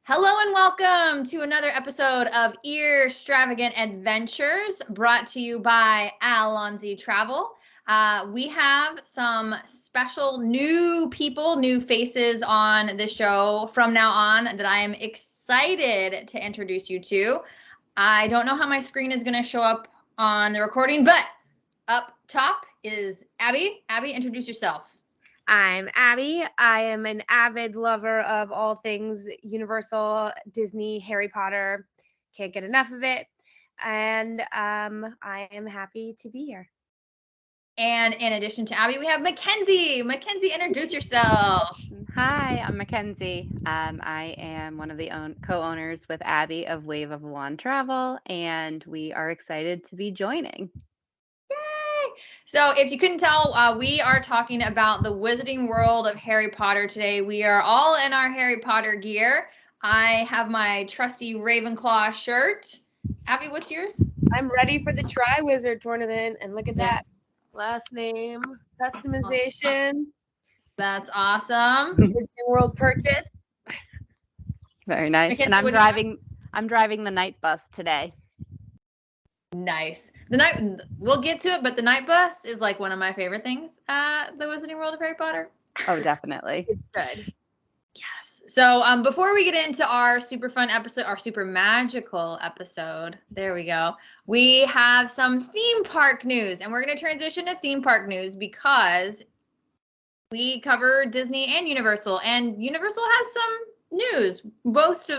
Hello and welcome to another episode of Earstravagent Adventures, brought to you by Alonzi Travel. We have some special new people, new faces on the show from now on that I am excited to introduce you to. I don't know how my screen is going to show up on the recording, but up top is Abby. Abby, introduce yourself. I'm Abby. I am an avid lover of all things Universal, Disney, Harry Potter. Can't get enough of it. And I am happy to be here. And in addition to Abby, we have Mackenzie. Mackenzie, introduce yourself. Hi, I'm Mackenzie. I am one of the co-owners with Abby of Wave of Wand Travel, and we are excited to be joining. So if you couldn't tell, we are talking about the Wizarding World of Harry Potter today. We are all in our Harry Potter gear. I have my trusty Ravenclaw shirt. Abby, what's yours? I'm ready for the Tri-Wizard tournament, and look at that. Last name, customization. That's awesome. Disney World purchase. Very nice. Mackenzie, and I'm driving the night bus today. Nice. We'll get to it, but the night bus is like one of my favorite things at the Wizarding World of Harry Potter. Oh, definitely. It's good. Yes. So before we get into our super fun episode, our super magical episode, there we go. We have some theme park news, and we're going to transition to theme park news because we cover Disney and Universal, and Universal has some news. Most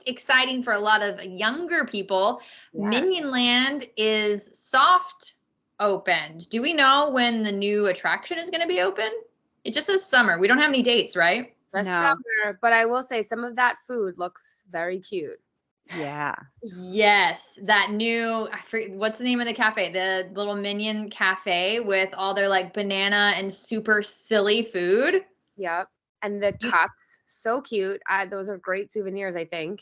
exciting for a lot of younger people. Yeah. Minion Land is soft opened. Do we know when the new attraction is going to be open? It just says summer. We don't have any dates, right? No. Summer, but I will say some of that food looks very cute. Yeah. Yes, that new, I forget, what's the name of the cafe? The little Minion Cafe with all their like banana and super silly food. Yep. And the cups, so cute. Those are great souvenirs, I think.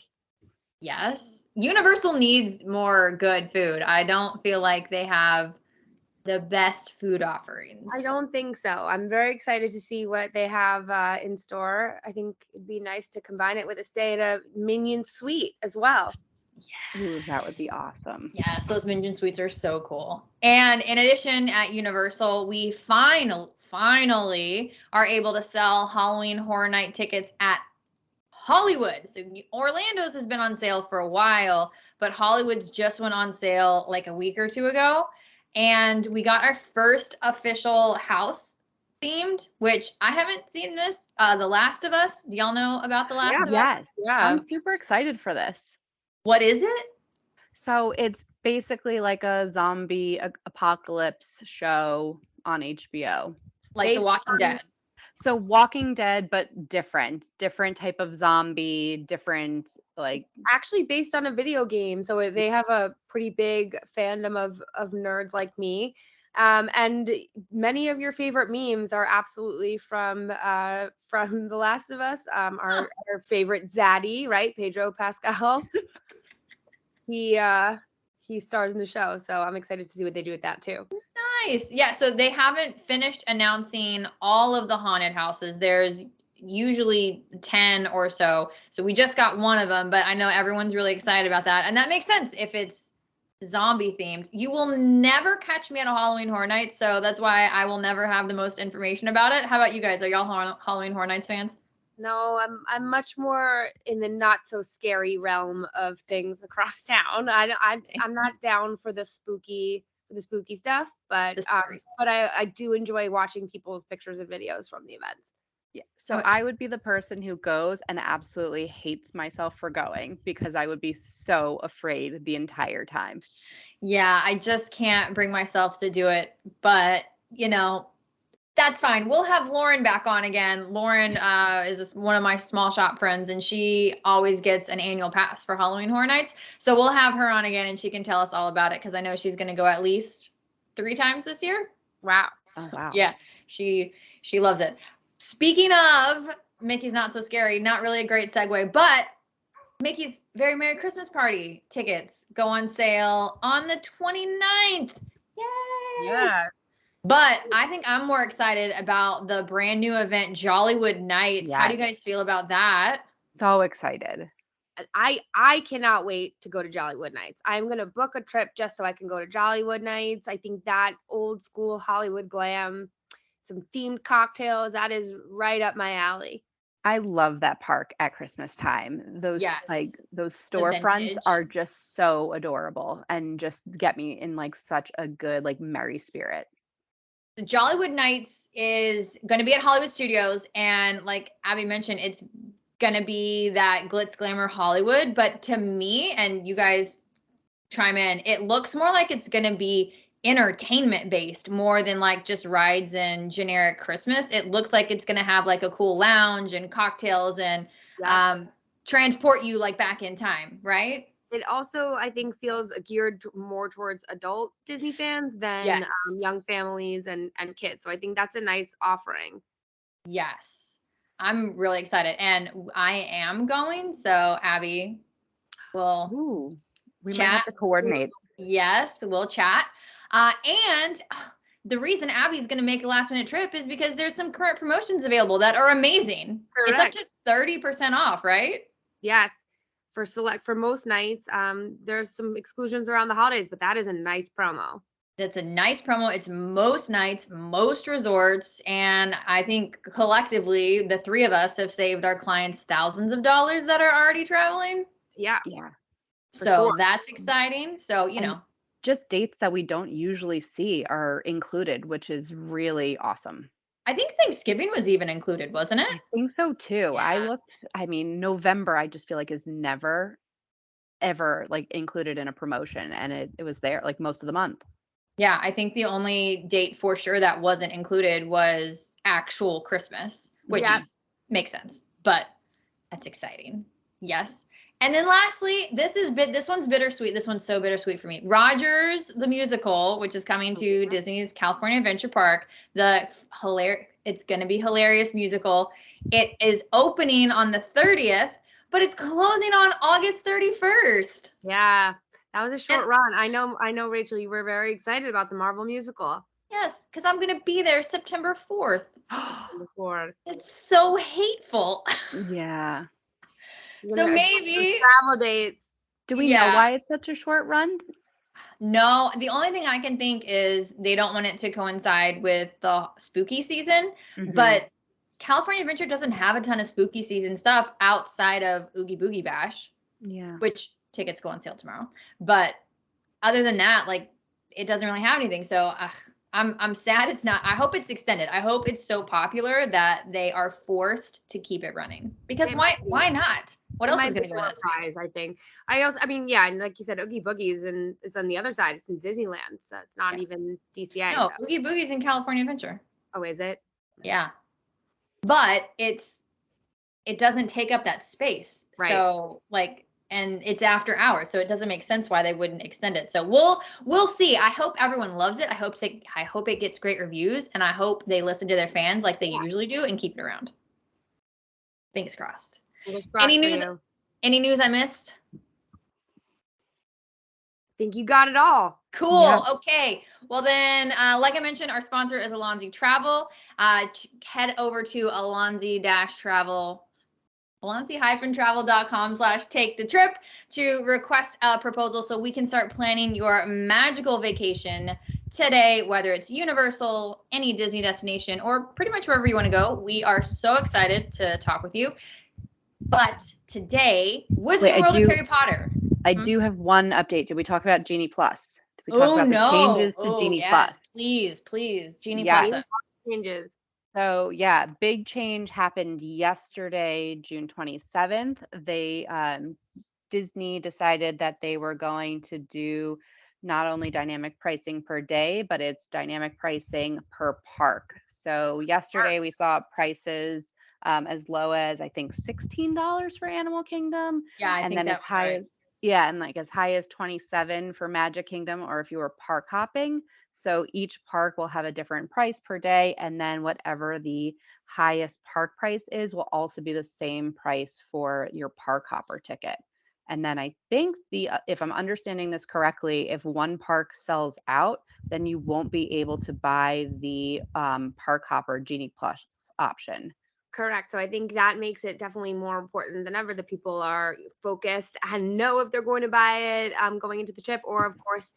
Yes. Universal needs more good food. I don't feel like they have the best food offerings. I don't think so. I'm very excited to see what they have in store. I think it'd be nice to combine it with a stay at a Minion suite as well. Yes. Ooh, that would be awesome. Yes, those Minion suites are so cool. And in addition, at Universal, we finally are able to sell Halloween Horror Night tickets at Hollywood. So Orlando's has been on sale for a while, but Hollywood's just went on sale like a week or two ago. And we got our first official house themed, which I haven't seen this. The Last of Us. Do y'all know about The Last of Us? Yes. Yeah. I'm super excited for this. What is it? So it's basically like a zombie apocalypse show on HBO. Like The Walking Dead. So Walking Dead, but different type of zombie, different like. It's actually based on a video game, so they have a pretty big fandom of nerds like me, and many of your favorite memes are absolutely from The Last of Us. Our favorite Zaddy, right, Pedro Pascal. He stars in the show, so I'm excited to see what they do with that too. Nice. Yeah, so they haven't finished announcing all of the haunted houses. There's usually 10 or so. So we just got one of them, but I know everyone's really excited about that. And that makes sense if it's zombie themed. You will never catch me at a Halloween Horror Nights, so that's why I will never have the most information about it. How about you guys? Are y'all Halloween Horror Nights fans? No, I'm much more in the not so scary realm of things across town. I'm not down for the spooky stuff, but I do enjoy watching people's pictures and videos from the events. Yeah. So I would be the person who goes and absolutely hates myself for going because I would be so afraid the entire time. Yeah, I just can't bring myself to do it, but that's fine. We'll have Lauren back on again. Lauren is one of my small shop friends, and she always gets an annual pass for Halloween Horror Nights. So we'll have her on again, and she can tell us all about it because I know she's going to go at least 3 times this year. Wow. Oh, wow. Yeah, she loves it. Speaking of Mickey's Not So Scary, not really a great segue, but Mickey's Very Merry Christmas Party tickets go on sale on the 29th. Yay! Yeah. But I think I'm more excited about the brand new event, Jollywood Nights. Yes. How do you guys feel about that? So excited. I cannot wait to go to Jollywood Nights. I'm going to book a trip just so I can go to Jollywood Nights. I think that old school Hollywood glam, some themed cocktails, that is right up my alley. I love that park at Christmas time. Those like Yes. those The storefronts vintage. are just so adorable and just get me in like such a good like merry spirit. The Jollywood Nights is going to be at Hollywood Studios, and like Abby mentioned, it's going to be that glitz glamour Hollywood. But to me, and you guys chime in, it looks more like it's going to be entertainment based more than like just rides and generic Christmas. It looks like it's going to have like a cool lounge and cocktails and transport you like back in time, right? It also, I think, feels geared more towards adult Disney fans than Yes. young families and kids. So I think that's a nice offering. Yes. I'm really excited. And I am going. So Abby will Ooh, we might chat. have to coordinate. Yes, we'll chat. And the reason Abby's going to make a last minute trip is because there's some current promotions available that are amazing. Correct. It's up to 30% off, right? Yes. For most nights, there's some exclusions around the holidays, but that is a nice promo. That's a nice promo. It's most nights, most resorts. And I think collectively, the three of us have saved our clients thousands of dollars that are already traveling. Yeah. So that's exciting. So, you know, just dates that we don't usually see are included, which is really awesome. I think Thanksgiving was even included, wasn't it? I think so too. Yeah. I mean, November, I just feel like is never, ever like included in a promotion. And it was there like most of the month. Yeah, I think the only date for sure that wasn't included was actual Christmas, which makes sense. But that's exciting. Yes. And then lastly, this one's bittersweet. This one's so bittersweet for me. Rogers the Musical, which is coming to Disney's California Adventure Park. It's going to be hilarious musical. It is opening on the 30th, but it's closing on August 31st. Yeah. That was a short run. I know, Rachel, you were very excited about the Marvel musical. Yes, because I'm going to be there September 4th. September 4th. It's so hateful. Yeah. So maybe travel dates. Do we know why it's such a short run? No, the only thing I can think is they don't want it to coincide with the spooky season. Mm-hmm. But California Adventure doesn't have a ton of spooky season stuff outside of Oogie Boogie Bash. Yeah. Which tickets go on sale tomorrow. But other than that, like it doesn't really have anything. So I'm sad it's not. I hope it's extended. I hope it's so popular that they are forced to keep it running. Because why not? What else is going to go in that space? I think. I mean, yeah, and like you said, Oogie Boogie's and it's on the other side. It's in Disneyland, so it's not even DCA. No, Oogie Boogie's in California Adventure. Oh, is it? Yeah, but it doesn't take up that space. Right. So like. And it's after hours, so it doesn't make sense why they wouldn't extend it. So we'll see. I hope everyone loves it. I hope it gets great reviews, and I hope they listen to their fans like they usually do and keep it around. Fingers crossed. Any news I missed? I think you got it all. Cool. Yeah. Okay. Well then, like I mentioned, our sponsor is Alonzi Travel. Head over to Alonzi-travel.com/take the trip to request a proposal so we can start planning your magical vacation today, whether it's Universal, any Disney destination, or pretty much wherever you want to go. We are so excited to talk with you. But today, Wizarding World of Harry Potter. I do have one update. Did we talk about Genie Plus? Did we talk about the changes to Genie Plus? Please. Genie Plus. Changes. So yeah, big change happened yesterday, June 27th. Disney decided that they were going to do not only dynamic pricing per day, but it's dynamic pricing per park. So yesterday we saw prices as low as I think $16 for Animal Kingdom. Yeah, I think that was right. Yeah, and like as high as 27 for Magic Kingdom, or if you were park hopping. So each park will have a different price per day, and then whatever the highest park price is will also be the same price for your park hopper ticket. And then I think if I'm understanding this correctly, if one park sells out, then you won't be able to buy the park hopper Genie Plus option. Correct. So I think that makes it definitely more important than ever that people are focused and know if they're going to buy it going into the trip, or of course,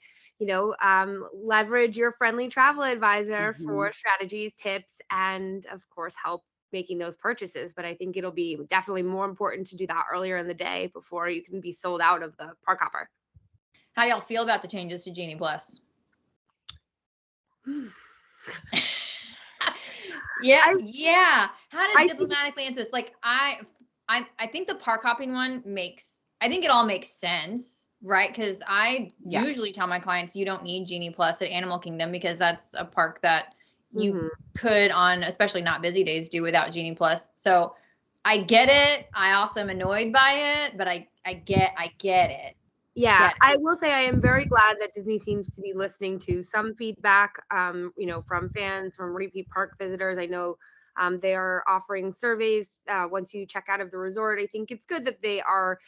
leverage your friendly travel advisor Mhm. for strategies, tips, and of course, help making those purchases. But I think it'll be definitely more important to do that earlier in the day before you can be sold out of the park hopper. How do y'all feel about the changes to Genie Plus? Yeah. How to I think diplomatically answer this? Like I think the park hopping one I think it all makes sense, right? Because I Yes. usually tell my clients you don't need Genie Plus at Animal Kingdom because that's a park that you Mhm. could, on especially not busy days, do without Genie Plus. So I get it. I also am annoyed by it, but I get it. Yeah, Get it. I will say I am very glad that Disney seems to be listening to some feedback, from fans, from repeat park visitors. I know they are offering surveys once you check out of the resort. I think it's good that they are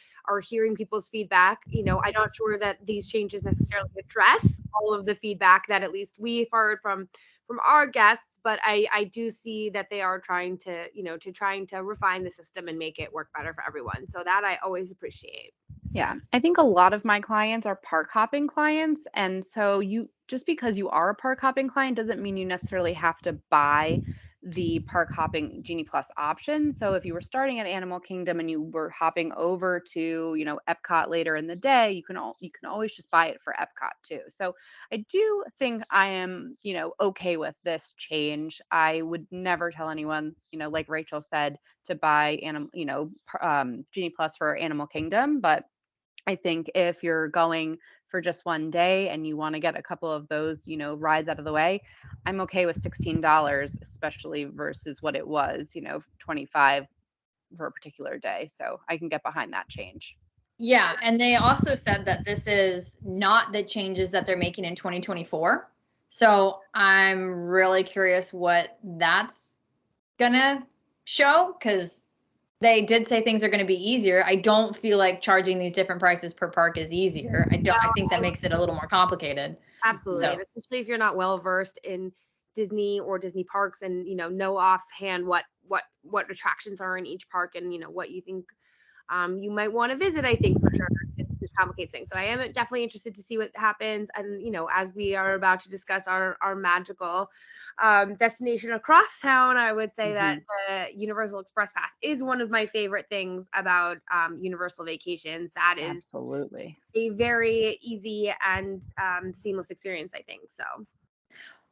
hearing people's feedback. I'm not sure that these changes necessarily address all of the feedback that at least we've heard from our guests, but I do see that they are trying to refine the system and make it work better for everyone. So that I always appreciate. Yeah, I think a lot of my clients are park hopping clients. And so just because you are a park hopping client doesn't mean you necessarily have to buy the park hopping Genie Plus option. So if you were starting at Animal Kingdom and you were hopping over to, Epcot later in the day, you can always just buy it for Epcot too. So I do think I am, okay with this change. I would never tell anyone, like Rachel said, to buy Genie Plus for Animal Kingdom, but I think if you're going for just one day and you want to get a couple of those, rides out of the way, I'm okay with $16, especially versus what it was, 25 for a particular day. So I can get behind that change. Yeah, and they also said that this is not the changes that they're making in 2024. So I'm really curious what that's gonna show, because they did say things are going to be easier. I don't feel like charging these different prices per park is easier. I think that makes it a little more complicated. Absolutely. So And especially if you're not well versed in Disney or Disney parks and know offhand what attractions are in each park and what you think you might want to visit, I think for sure it just complicates things. So I am definitely interested to see what happens. And as we are about to discuss our magical destination across town, I would say that Mhm. the Universal Express Pass is one of my favorite things about Universal vacations. That is Absolutely. a very easy and seamless experience, I think. So,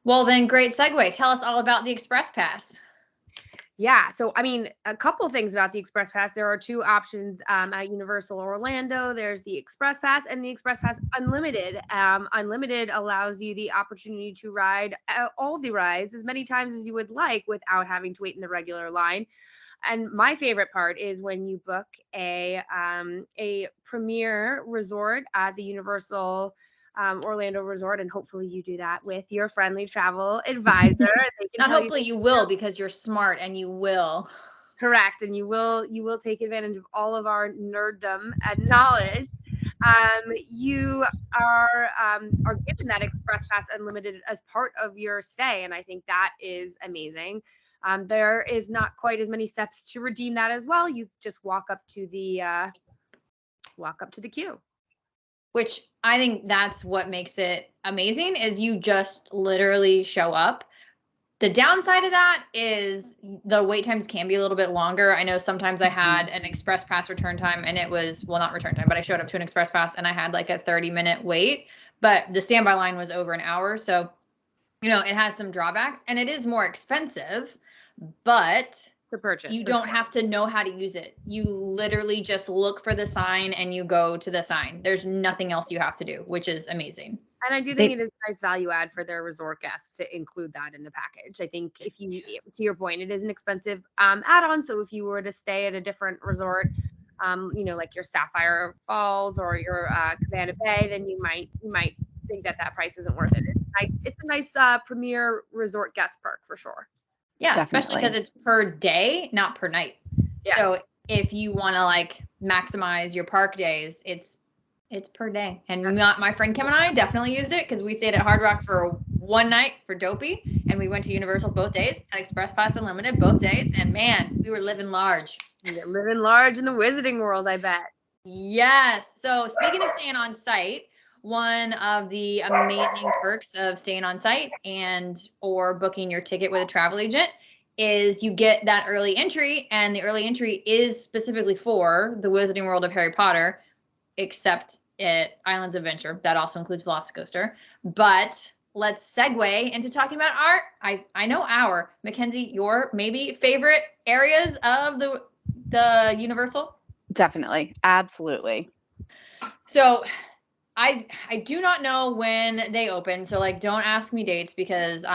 well, then great segue. Tell us all about the Express Pass. yeah. So, I mean, a couple things about the Express Pass. There are two options at Universal Orlando. There's the Express Pass and the Express Pass Unlimited. Unlimited allows you the opportunity to ride all the rides as many times as you would like without having to wait in the regular line. And my favorite part is when you book a premier resort at the Universal Orlando Resort, and hopefully you do that with your friendly travel advisor. They can Not tell you hopefully you will, because you're smart and you will. correct, and you will take advantage of all of our nerddom and knowledge. You are given that Express Pass Unlimited as part of your stay, and I think that is amazing. There is not quite as many steps to redeem that as well. You just walk up to the queue. Which I think that's what makes it amazing, is you just literally show up. The downside of that is the wait times can be a little bit longer. I know sometimes I had an Express Pass return time and it was, well, not return time, but I showed up to an Express Pass and I had like a 30-minute wait, but the standby line was over an hour. So, it has some drawbacks and it is more expensive, but To purchase you for don't sure. have to know how to use it. You literally just look for the sign and you go to the sign. There's nothing else you have to do, which is amazing. And I do think it is a nice value add for their resort guests to include that in the package. I think if you, to your point, it is an expensive add-on. So if you were to stay at a different resort, like your Sapphire Falls or your Cabana Bay, then you might think that price isn't worth it. It's a nice premier resort guest perk for sure. Yeah, especially because Definitely. it's per day, not per night. Yes. So if you want to like maximize your park days, it's per day. And Yes. my friend Kim and I definitely used it because we stayed at Hard Rock for one night for Dopey, and we went to Universal both days, had Express Pass Unlimited both days, and man, we were living large. You're living large in the Wizarding World, I bet. Yes. So speaking of staying on site, one of the amazing perks of staying on site and or booking your ticket with a travel agent is you get that early entry, and the early entry is specifically for the Wizarding World of Harry Potter, except at Islands of Adventure. That also includes Velocicoaster. But let's segue into talking about our Mackenzie, your maybe favorite areas of the Universal. Definitely. Absolutely. So I do not know when they open. So like, don't ask me dates because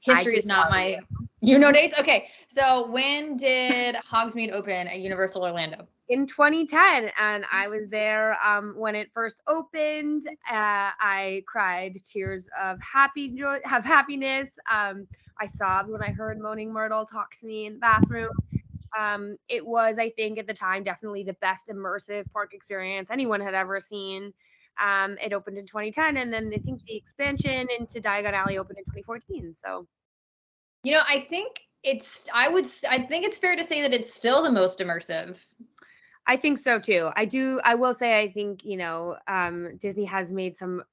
history is not my, dates. Okay. So when did Hogsmeade open at Universal Orlando? In 2010, and I was there when it first opened. I cried tears of happiness. I sobbed when I heard Moaning Myrtle talk to me in the bathroom. It was, I think, at the time, definitely the best immersive park experience anyone had ever seen. It opened in 2010, and then I think the expansion into Diagon Alley opened in 2014. So, I think I think it's fair to say that it's still the most immersive. I think so too. I will say, I think, Disney has made some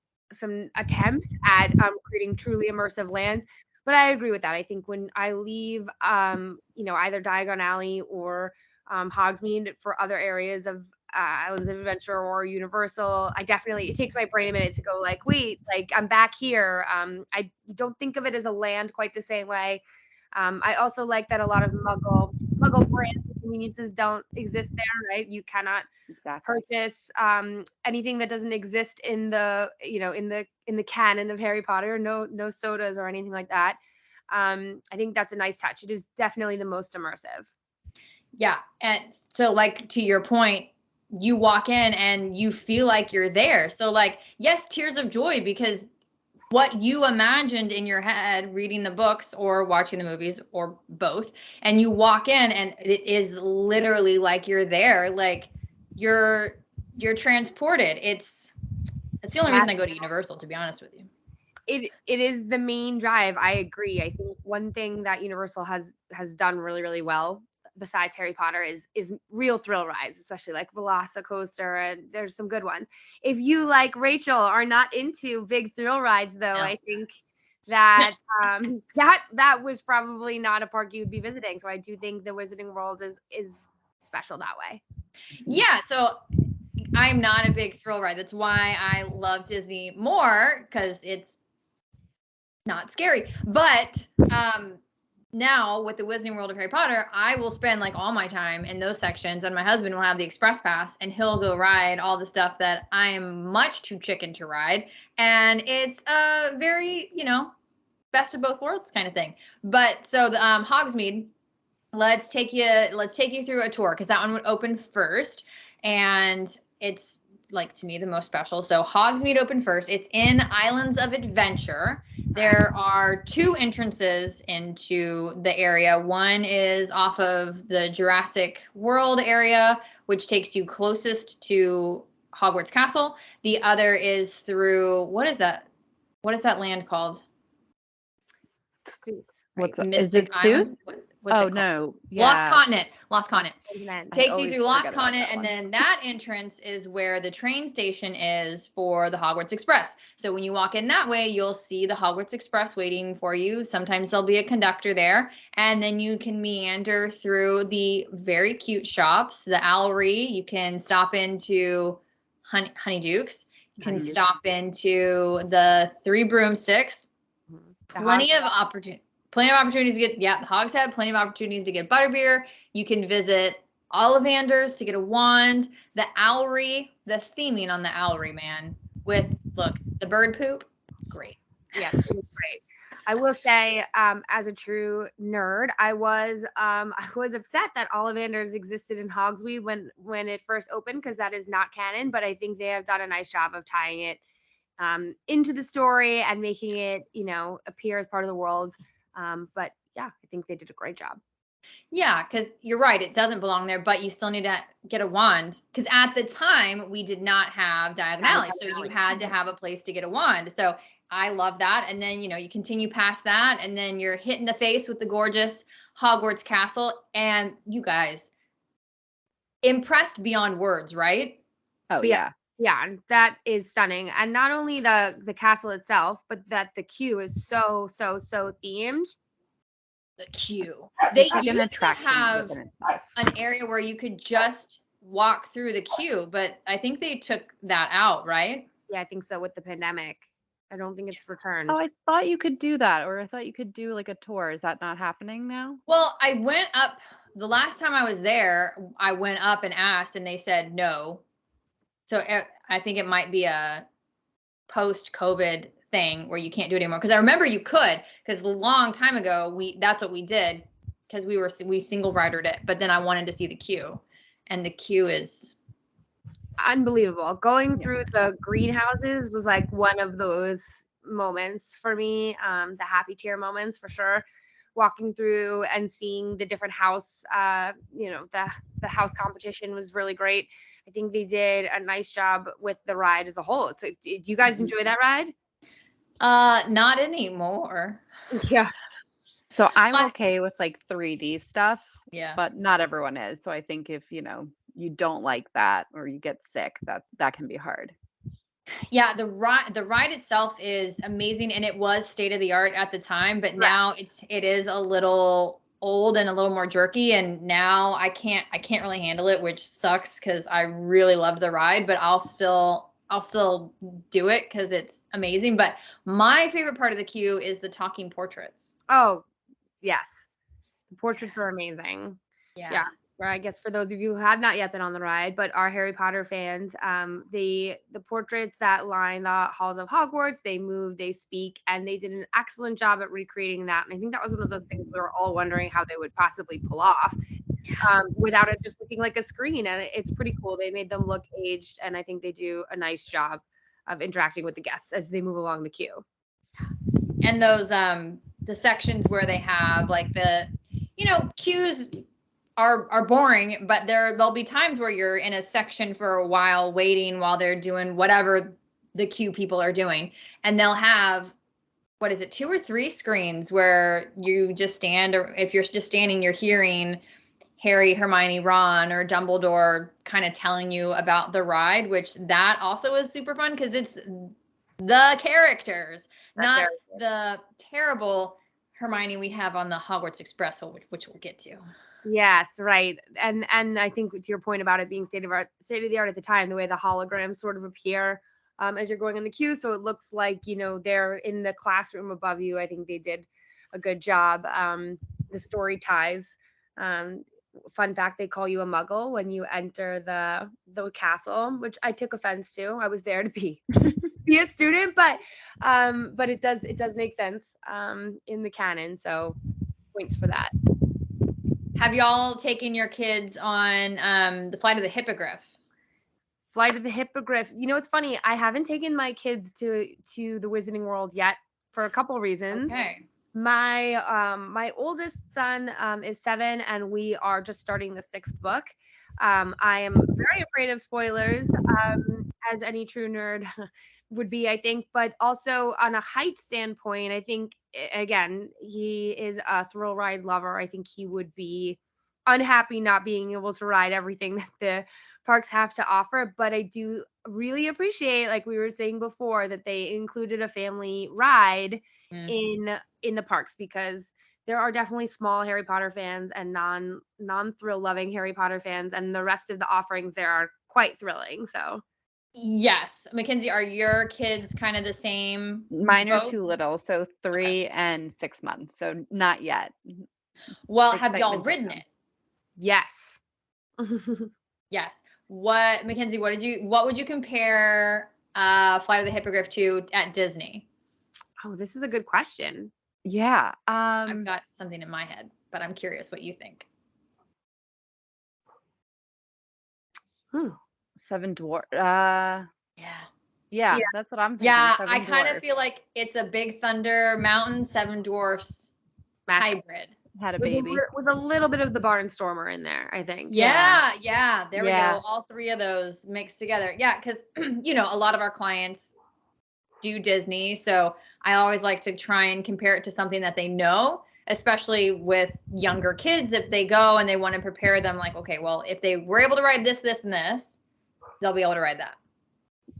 attempts at creating truly immersive lands, but I agree with that. I think when I leave, either Diagon Alley or Hogsmeade for other areas of Islands of Adventure or Universal, it takes my brain a minute to go like, wait, like I'm back here. I don't think of it as a land quite the same way. I also like that a lot of Muggle brands and conveniences don't exist there, right? You cannot purchase anything that doesn't exist in the in the canon of Harry Potter. No sodas or anything like that. I think that's a nice touch. It is definitely the most immersive. Yeah, and so like to your point, you walk in and you feel like you're there. So like, yes, tears of joy because what you imagined in your head reading the books or watching the movies or both, and you walk in and it is literally like you're there, like you're transported. That's the only reason I go to Universal, to be honest with you. It is the main drive. I agree. I think one thing that Universal has done really, really well besides Harry Potter is real thrill rides, especially like Velocicoaster, and there's some good ones. If you, like Rachel, are not into big thrill rides though, I think that that was probably not a park you'd be visiting. So I do think the Wizarding World is special that way. Yeah, so I'm not a big thrill ride. That's why I love Disney more, because it's not scary. But now with the Wizarding World of Harry Potter, I will spend like all my time in those sections, and my husband will have the Express Pass, and he'll go ride all the stuff that I am much too chicken to ride. And it's a very, best of both worlds kind of thing. But so the Hogsmeade, let's take you through a tour, because that one would open first, and it's like, to me, the most special. So Hogsmeade opened first. It's in Islands of Adventure. There are two entrances into the area. One is off of the Jurassic World area, which takes you closest to Hogwarts Castle. The other is through, what is that land called? What's Mystic Island? What's it called? No. Yeah. Lost Continent. Takes you through Lost Continent, and then that entrance is where the train station is for the Hogwarts Express. So when you walk in that way, you'll see the Hogwarts Express waiting for you. Sometimes there'll be a conductor there, and then you can meander through the very cute shops, the Owlery. You can stop into Honeydukes. You can stop into the Three Broomsticks. Plenty of opportunities to get, the Hogshead, plenty of opportunities to get butterbeer. You can visit Ollivanders to get a wand. The Owlery, the theming on the Owlery, man, with, look, the bird poop, great. Yes, it was great. I will say, as a true nerd, I was upset that Ollivanders existed in Hogsmeade when it first opened, because that is not canon, but I think they have done a nice job of tying it into the story and making it, appear as part of the world. But yeah, I think they did a great job. Yeah, because you're right, it doesn't belong there, but you still need to get a wand. Because at the time, we did not have Diagon Alley, so you had to have a place to get a wand. So I love that. And then, you continue past that, and then you're hit in the face with the gorgeous Hogwarts Castle. And you guys, impressed beyond words, right? Oh But yeah. yeah, that is stunning. And not only the castle itself, but that the queue is so themed. The queue. They It's like an used to attraction have within itself. an area where you could just walk through the queue, but I think they took that out, right? Yeah, I think so with the pandemic. I don't think it's returned. Oh, I thought you could do that, or I thought you could do like a tour. Is that not happening now? Well, I went up the last time I was there, I went up and asked, and they said no. So I think it might be a post-COVID thing where you can't do it anymore. Because I remember you could, because a long time ago that's what we did, because we single ridered it. But then I wanted to see the queue, and the queue is Unbelievable. Going through the greenhouses was like one of those moments for me. The happy tear moments for sure. Walking through and seeing the different house, the house competition was really great. I think they did a nice job with the ride as a whole. Do you guys enjoy that ride? not anymore. Yeah. So I'm okay with like 3D stuff, Yeah. but not everyone is. So I think if you don't like that or you get sick, that can be hard. Yeah, the ride itself is amazing, and it was state of the art at the time, but now it is a little old and a little more jerky, and now I can't really handle it, which sucks because I really loved the ride, but I'll still do it because it's amazing. But my favorite part of the queue is the talking portraits. Oh, yes. The portraits are amazing. Yeah. Or I guess for those of you who have not yet been on the ride, but are Harry Potter fans, the portraits that line the halls of Hogwarts, they move, they speak, and they did an excellent job at recreating that. And I think that was one of those things we were all wondering how they would possibly pull off without it just looking like a screen. And it's pretty cool. They made them look aged, and I think they do a nice job of interacting with the guests as they move along the queue. And those the sections where they have like the queues are boring, but there'll be times where you're in a section for a while waiting while they're doing whatever the queue people are doing, and they'll have, what is it, 2 or 3 screens where you just stand, or if you're just standing, you're hearing Harry, Hermione, Ron, or Dumbledore kind of telling you about the ride, which that also is super fun because it's the characters, not the terrible Hermione we have on the Hogwarts Express, which we'll get to. Yes, right. And I think to your point about it being state of the art at the time, the way the holograms sort of appear as you're going in the queue, so it looks like they're in the classroom above you. I think they did a good job. The story ties. Fun fact: they call you a Muggle when you enter the castle, which I took offense to. I was there to be a student, but it does make sense in the canon. So points for that. Have y'all taken your kids on the Flight of the Hippogriff? Flight of the Hippogriff. It's funny. I haven't taken my kids to the Wizarding World yet for a couple of reasons. Okay. My oldest son is 7, and we are just starting the 6th book. I am very afraid of spoilers, as any true nerd would be, I think. But also on a height standpoint, I think, again, he is a thrill ride lover. I think he would be unhappy not being able to ride everything that the parks have to offer. But I do really appreciate, like we were saying before, that they included a family ride in the parks, because there are definitely small Harry Potter fans and non-thrill loving Harry Potter fans, and the rest of the offerings there are quite thrilling. So yes. Mackenzie, are your kids kind of the same? Mine are too little, so 3 and 6 months, so not yet. Well, have y'all ridden it? Yes. Yes. Mackenzie, what would you compare Flight of the Hippogriff to at Disney? Oh, this is a good question. Yeah. I've got something in my head, but I'm curious what you think. Seven Dwarfs. Yeah, that's what I'm thinking. Yeah, Seven I kind of Dwarfs. feel like it's a Big Thunder Mountain Seven Dwarfs hybrid. Had a baby. With a little bit of the Barnstormer in there, I think. Yeah. There we go. All 3 of those mixed together. Yeah, because a lot of our clients do Disney. So I always like to try and compare it to something that they know, especially with younger kids. If they go and they want to prepare them, like, okay, well, if they were able to ride this, this, and this, they'll be able to ride that.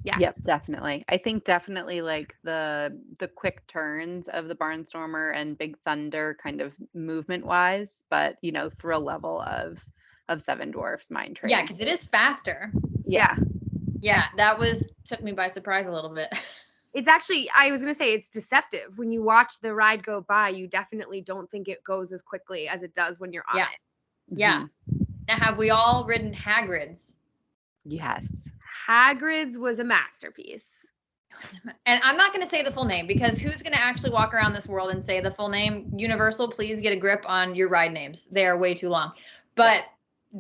Yes. Yep, definitely. I think definitely like the quick turns of the Barnstormer and Big Thunder kind of movement wise, but thrill level of Seven Dwarfs Mine Train. Yeah, because it is faster. Yeah. Yeah, took me by surprise a little bit. It's actually, I was going to say, it's deceptive. When you watch the ride go by, you definitely don't think it goes as quickly as it does when you're on it. Yeah. Now, have we all ridden Hagrid's? Yes. Hagrid's was a masterpiece. And I'm not going to say the full name, because who's going to actually walk around this world and say the full name? Universal, please get a grip on your ride names. They are way too long. But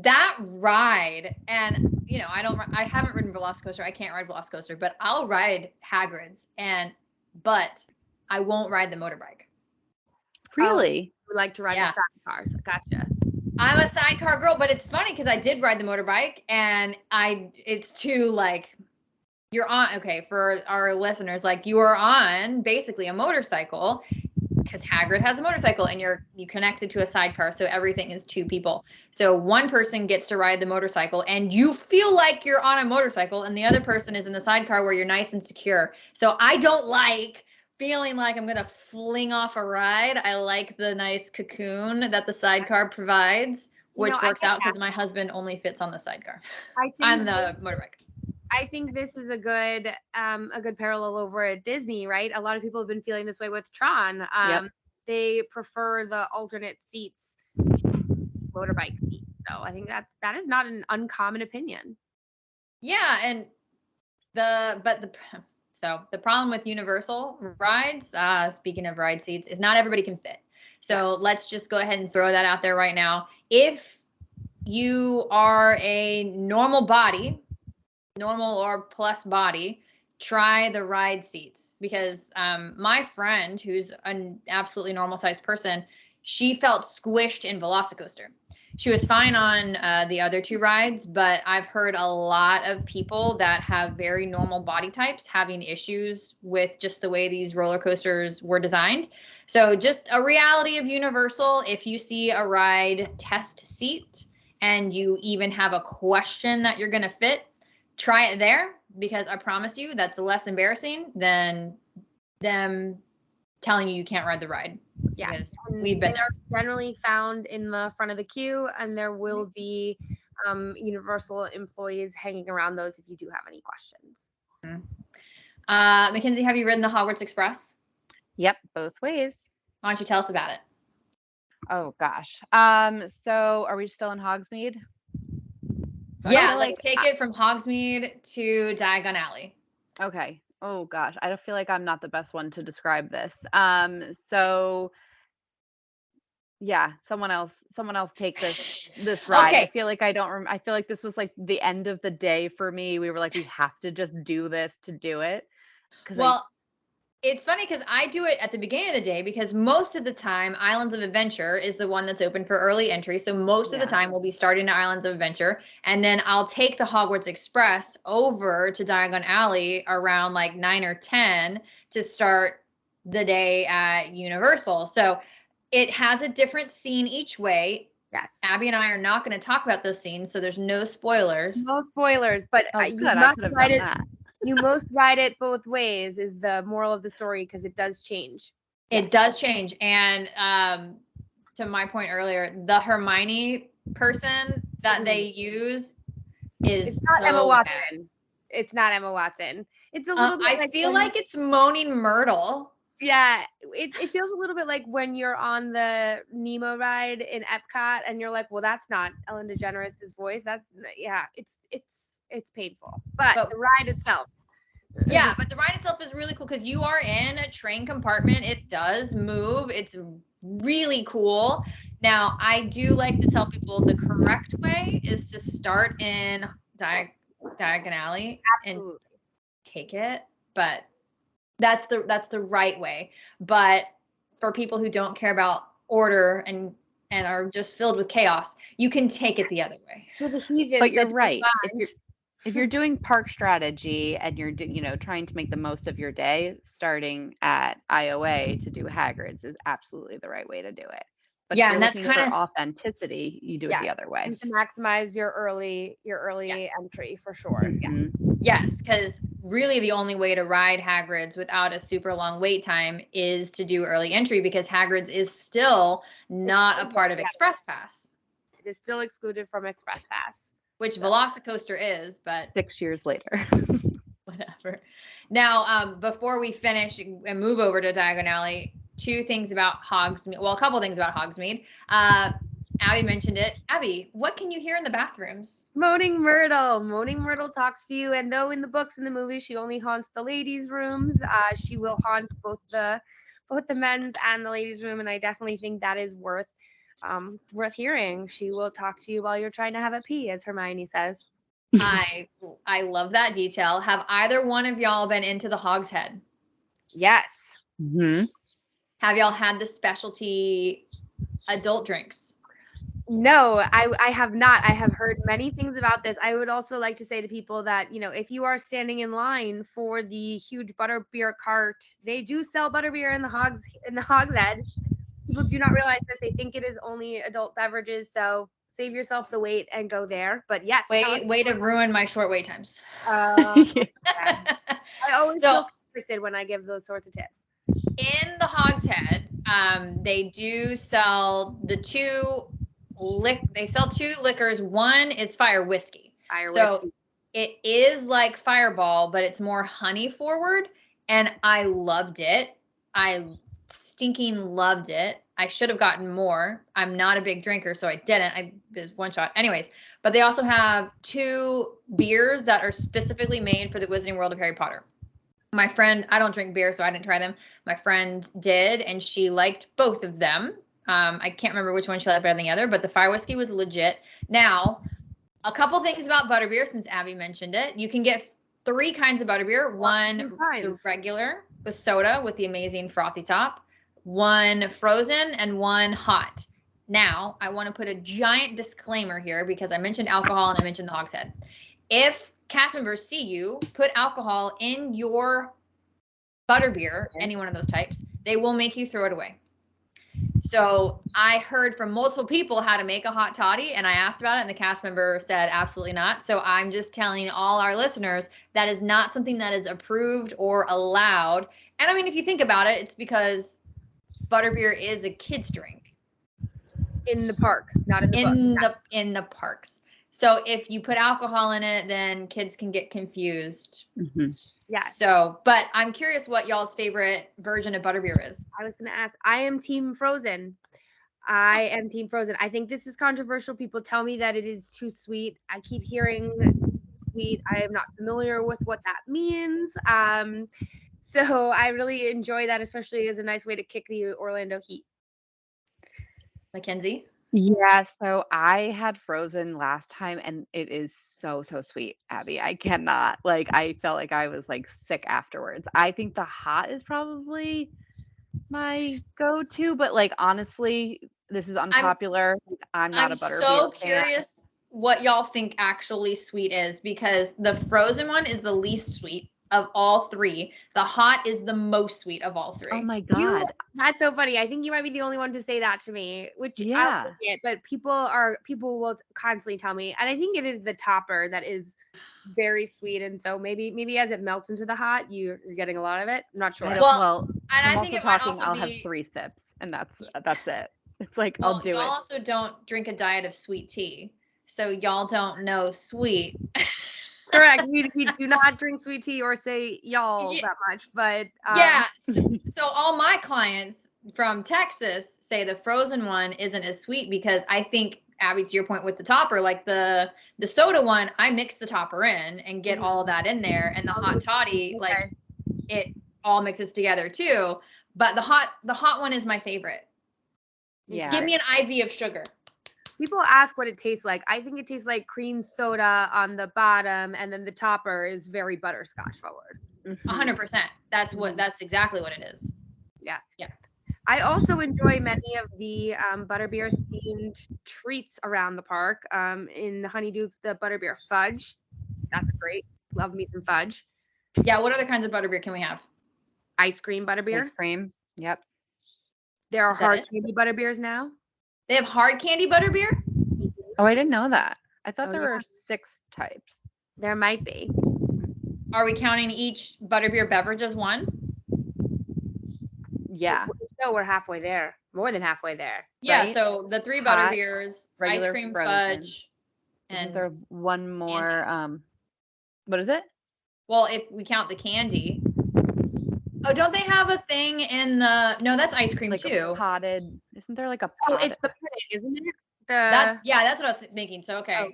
that ride, and I haven't ridden Velocicoaster. I can't ride Velocicoaster, but I'll ride Hagrid's, but I won't ride the motorbike. Really? You like to ride the sidecars. Gotcha. I'm a sidecar girl, but it's funny because I did ride the motorbike, and it's too like, you're on, okay, for our listeners, like you are on basically a motorcycle, because Hagrid has a motorcycle, and you connected to a sidecar, so everything is two people. So one person gets to ride the motorcycle, and you feel like you're on a motorcycle, and the other person is in the sidecar where you're nice and secure. So I don't like feeling like I'm gonna fling off a ride. I like the nice cocoon that the sidecar provides, which works out because my husband only fits on the sidecar. On the motorbike. I think this is a good parallel over at Disney, right? A lot of people have been feeling this way with Tron. They prefer the alternate seats to motorbike seats. So I think that is not an uncommon opinion. Yeah, and the problem with Universal rides, speaking of ride seats, is not everybody can fit. So let's just go ahead and throw that out there right now. If you are a normal or plus body, try the ride seats, because my friend, who's an absolutely normal sized person, she felt squished in Velocicoaster. She was fine on the other two rides, but I've heard a lot of people that have very normal body types having issues with just the way these roller coasters were designed. So just a reality of Universal, if you see a ride test seat and you even have a question that you're going to fit, try it there, because I promise you that's less embarrassing than them telling you can't ride the ride. Yeah, we've been there. They're generally found in the front of the queue, and there will be Universal employees hanging around those if you do have any questions. Mackenzie, have you ridden the Hogwarts Express? Yep, both ways. Why don't you tell us about it? Oh gosh. So are we still in Hogsmeade? So let's take it from Hogsmeade to Diagon Alley. Okay. Oh gosh, I don't feel like I'm not the best one to describe this. So yeah, someone else take this ride. Okay. I feel like I feel like this was like the end of the day for me. We were like, we have to just do this to do it. It's funny because I do it at the beginning of the day, because most of the time Islands of Adventure is the one that's open for early entry. So most of the time we'll be starting at Islands of Adventure, and then I'll take the Hogwarts Express over to Diagon Alley around like 9 or 10 to start the day at Universal. So it has a different scene each way. Yes. Abby and I are not going to talk about those scenes, so there's no spoilers. No spoilers, but you must ride it. You must ride it both ways is the moral of the story, because it does change. It does change. And to my point earlier, the Hermione person that they use is not Emma Watson. Bad. It's not Emma Watson. It's a little bit I feel like it's Moaning Myrtle. Yeah, it feels a little bit like when you're on the Nemo ride in Epcot and you're like, well, that's not Ellen DeGeneres' voice. It's painful. But the ride itself. Yeah, but the ride itself is really cool because you are in a train compartment. It does move. It's really cool. Now, I do like to tell people the correct way is to start in Diagon Alley and take it. But that's the right way. But for people who don't care about order and are just filled with chaos, you can take it the other way. For the heathens, but you're right. If you're doing park strategy and you're trying to make the most of your day, starting at IOA to do Hagrid's is absolutely the right way to do it. But if Yeah, you're and that's looking for kind of authenticity, you do it the Yes. other way. And to maximize your early Yes. entry for sure. Yeah. Mhm. yes, because really the only way to ride Hagrid's without a super long wait time is to do early entry because Hagrid's is still not a part of Yeah. Express Pass, It is still excluded from Express Pass. which Velocicoaster is, but 6 years later. whatever. Now, before we finish and move over to Diagon Alley, two things about Hogsmeade. Well, a couple things about Hogsmeade. Abby mentioned it. Abby, what can you hear in the bathrooms? Moaning Myrtle. Moaning Myrtle talks to you, and though in the books and the movie she only haunts the ladies' rooms, she will haunt both the men's and the ladies' room, and I definitely think that is worth hearing. She will talk to you while you're trying to have a pee, as Hermione says. I love that detail. Have either one of y'all been into the Hog's Head? Yes. Mhm. Have y'all had the specialty adult drinks? No, I have not. I have heard many things about this. I would also like to say to people that, if you are standing in line for the huge butterbeer cart, they do sell butterbeer in the Hogshead. People do not realize this. They think it is only adult beverages, so save yourself the wait and go there. But yes, Way to ruin my short wait times. I always So- feel conflicted when I give those sorts of tips. In the Hogshead, they do sell they sell two liquors. One is fire whiskey. So it is like Fireball, but it's more honey forward. And I loved it. I stinking loved it. I should have gotten more. I'm not a big drinker, so I didn't. I was one shot. Anyways, but they also have two beers that are specifically made for the Wizarding World of Harry Potter. My friend, I don't drink beer, so I didn't try them. My friend did, and she liked both of them. I can't remember which one she liked better than the other, but the fire whiskey was legit. Now, a couple things about butterbeer, since Abby mentioned it. You can get 3 kinds of butterbeer. One, the regular, with soda with the amazing frothy top. One frozen and one hot. Now, I want to put a giant disclaimer here because I mentioned alcohol and I mentioned the Hogshead. If cast members see you put alcohol in your butterbeer, any one of those types, they will make you throw it away. So I heard from multiple people how to make a hot toddy, and I asked about it, and the cast member said absolutely not. So I'm just telling all our listeners that is not something that is approved or allowed. And I mean, if you think about it, it's because butterbeer is a kid's drink. In the parks, not in the books. In the parks. So if you put alcohol in it, then kids can get confused. Mm-hmm. Yeah. So, but I'm curious what y'all's favorite version of butterbeer is. I was going to ask. I am Team Frozen. I think this is controversial. People tell me that it is too sweet. I keep hearing sweet. I am not familiar with what that means. So I really enjoy that, especially as a nice way to kick the Orlando heat. Mackenzie? Yeah, so I had frozen last time and it is so sweet, Abby. I cannot. I felt like I was sick afterwards. I think the hot is probably my go-to, but honestly, this is unpopular. I'm not a butterbeer so fan. curious what y'all think actually sweet is because the frozen one is the least sweet of all 3. The hot is the most sweet of all 3. Oh my God. That's so funny. I think you might be the only one to say that to me, which Yeah. I'll take it, but people will constantly tell me. And I think it is the topper that is very sweet. And so maybe as it melts into the hot, you're getting a lot of it. I'm not sure. And I'm I think also it might talking, also I'll be, have 3 sips and that's it. It's I'll do y'all it. also don't drink a diet of sweet tea. So y'all don't know sweet. Correct. We do not drink sweet tea or say y'all that much, but yeah. So all my clients from Texas say the frozen one isn't as sweet because I think, Abby, to your point with the topper, the soda one, I mix the topper in and get all of that in there, and the hot toddy, it all mixes together too. But the hot one is my favorite. Yeah. Give me an IV of sugar. People ask what it tastes like. I think it tastes like cream soda on the bottom, and then the topper is very butterscotch forward. 100%. That's exactly what it is. Yes. Yeah. I also enjoy many of the butterbeer themed treats around the park. In the Honeydukes, the butterbeer fudge That's great. Love me some fudge. Yeah, what other kinds of butterbeer can we have? Ice cream butterbeer. Ice cream. Yep. There are Is that hard it? candy butterbeers now. They have hard candy butterbeer? Oh, I didn't know that. I thought Oh, there yeah. were 6 types. There might be. Are we counting each butterbeer beverage as one? Yeah. So we're halfway there. More than halfway there. Yeah, Right? so the 3 Hot, butterbeers, ice regular, cream, frozen. fudge, Isn't and there one more? What is it? well, if we count the candy. Oh, don't they have a thing in the? No, that's ice cream Like too. a potted. Isn't there like a Oh, potted? it's the pudding, isn't it? Yeah, that's what I was thinking. So okay, Oh.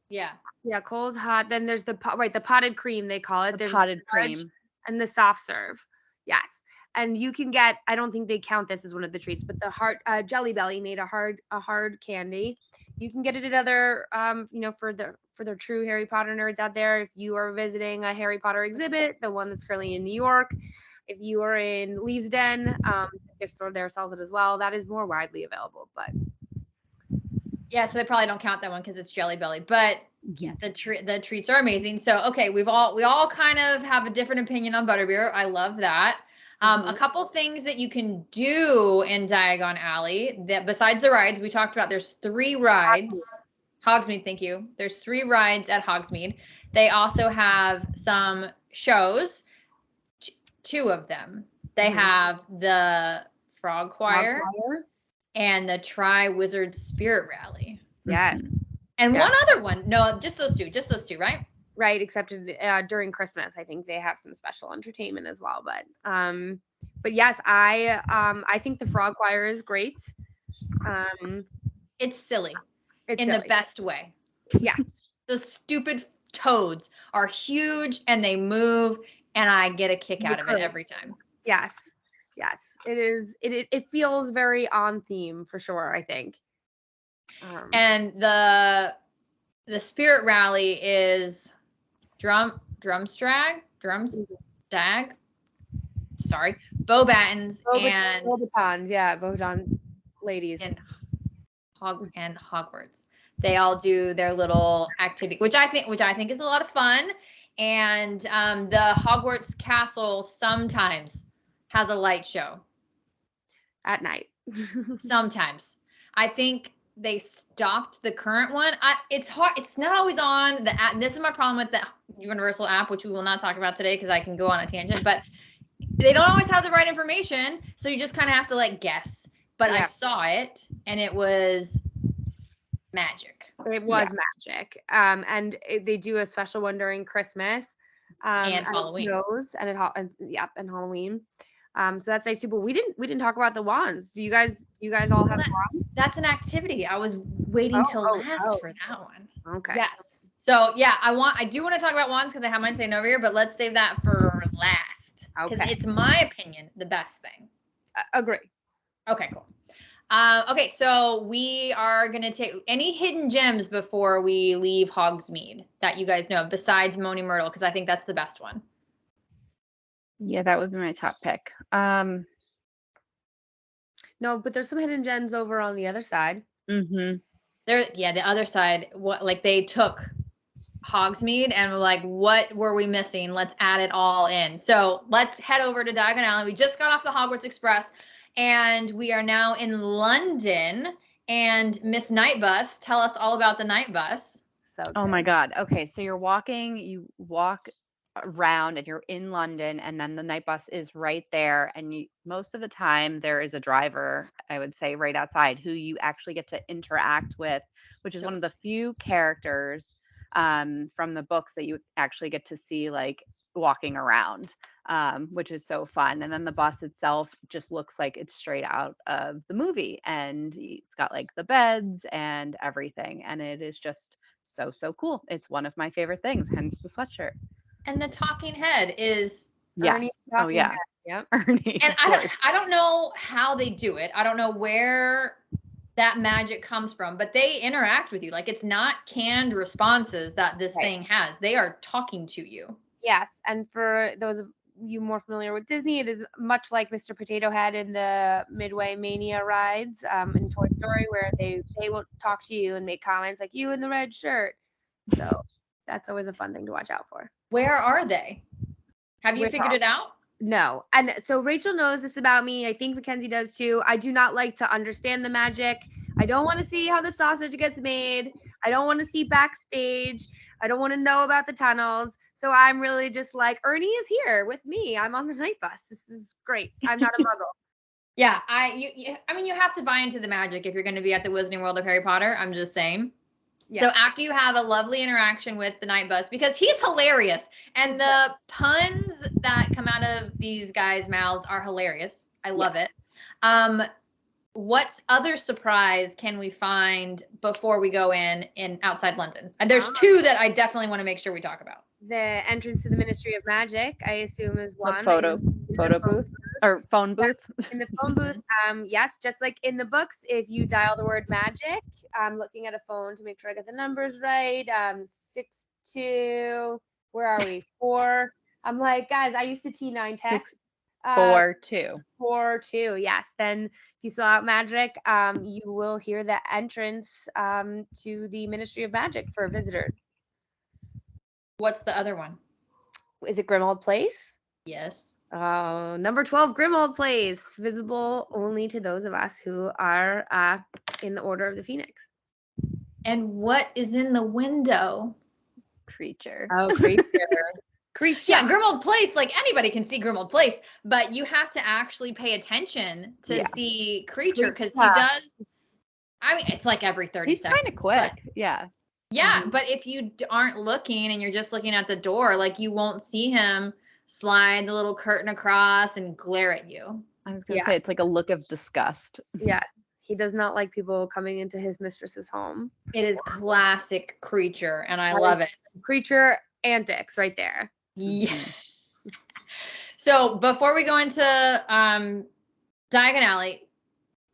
yeah. Yeah, cold, hot. Then there's the potted cream they call it. The There's potted fudge cream. and the soft serve. Yes, and you can get. I don't think they count this as one of the treats, but the hard Jelly Belly made a hard candy. You can get it at other for the true Harry Potter nerds out there. If you are visiting a Harry Potter exhibit, the one that's currently in New York, if you are in Leaves Den, the gift store there sells it as well. That is more widely available, but Yeah, so they probably don't count that one because it's Jelly Belly, but Yeah. the treats are amazing. So okay, we all kind of have a different opinion on butterbeer. I love that. A couple things that you can do in Diagon Alley that besides the rides we talked about, there's 3 rides. Hogsmeade, thank you. There's 3 rides at Hogsmeade. They also have some shows, 2 of them. They have the Frog Choir and the Tri-Wizard Spirit Rally. yes. And one other one. No, just those two, right? Right, except during Christmas, I think they have some special entertainment as well. But yes, I think the Frog Choir is great. It's silly It's in silly. the best way. Yes, The stupid toads are huge and they move, and I get a kick out of it every time. yes. It is. It feels very on theme for sure, I think. And the Spirit Rally is drumstag, sorry, Bobatons and Bobatons, yeah, Bobatons ladies. and Hogwarts. They all do their little activity, which I think is a lot of fun. And the Hogwarts Castle sometimes has a light show At night. sometimes. I think they stopped the current one. It's hard. It's not always on the app. This is my problem with the Universal app, which we will not talk about today because I can go on a tangent. But they don't always have the right information, so you just kind of have to like guess. But I saw it, and it was magic. It was magic. And they do a special one during Christmas and Halloween. And Halloween. So that's nice too. But we didn't talk about the wands. Do you guys all have wands? That's an activity. I was waiting till last for that one. Okay. Yes. So yeah, I do want to talk about wands because I have mine saying over here, but let's save that for last. Because it's my opinion the best thing. Agree. Okay, cool. Okay, so we are gonna take any hidden gems before we leave Hogsmeade that you guys know of, besides Moaning Myrtle, because I think that's the best one. Yeah, that would be my top pick. No, but there's some hidden gems over on the other side. Mm-hmm. The other side, they took Hogsmeade and were like, what were we missing? Let's add it all in. So let's head over to Diagon Alley. We just got off the Hogwarts Express and we are now in London. And Miss Night Bus, tell us all about the Night Bus. Oh my God. Okay, so you walk around and you're in London, and then the Night Bus is right there, and most of the time there is a driver, I would say, right outside who you actually get to interact with, which is one of the few characters from the books that you actually get to see like walking around, which is so fun. And then the bus itself just looks like it's straight out of the movie, and it's got like the beds and everything, and it is just so cool. It's one of my favorite things, hence the sweatshirt. And the talking head is Ernie. Oh yeah. Yep. Ernie. And I don't know how they do it. I don't know where that magic comes from, but they interact with you. Like, it's not canned responses that this thing has. They are talking to you. Yes. And for those of you more familiar with Disney, it is much like Mr. Potato Head in the Midway Mania rides in Toy Story, where they will talk to you and make comments like, you in the red shirt. So That's always a fun thing to watch out for. Where are they? Have you figured it out? No. And so Rachel knows this about me. I think Mackenzie does too. I do not like to understand the magic. I don't want to see how the sausage gets made. I don't want to see backstage. I don't want to know about the tunnels. So I'm really just like, Ernie is here with me. I'm on the night bus. This is great. I'm not a muggle. Yeah, I mean, you have to buy into the magic if you're going to be at the Wizarding World of Harry Potter. I'm just saying. Yeah. So after you have a lovely interaction with the night bus, because he's hilarious, and the puns that come out of these guys' mouths are hilarious. I love it. What other surprise can we find before we go in outside London? And there's two that I definitely want to make sure we talk about. The entrance to the Ministry of Magic, I assume, is one. The photo booth or phone booth. In the phone booth, yes, just like in the books, if you dial the word magic, I'm looking at a phone to make sure I get the numbers right. 62, where are we? 4. I'm like, guys, I used to T9 text. 4-2. 4-2, yes. Then if you spell out magic, you will hear the entrance to the Ministry of Magic for visitors. What's the other one? Is it Grimmauld Place? Yes. Number 12, Grimmauld Place, visible only to those of us who are in the Order of the Phoenix. And what is in the window? Creature. Oh, creature. Creature. Yeah, Grimmauld Place, like anybody can see Grimmauld Place, but you have to actually pay attention to see creature because he does. I mean, it's like every 30 seconds. He's kind of quick. Yeah. Yeah, but if you aren't looking and you're just looking at the door, like you won't see him slide the little curtain across and glare at you. I was going to say, it's like a look of disgust. Yes. He does not like people coming into his mistress's home. It is classic creature, and I love it. Creature antics right there. Yeah. So before we go into Diagon Alley,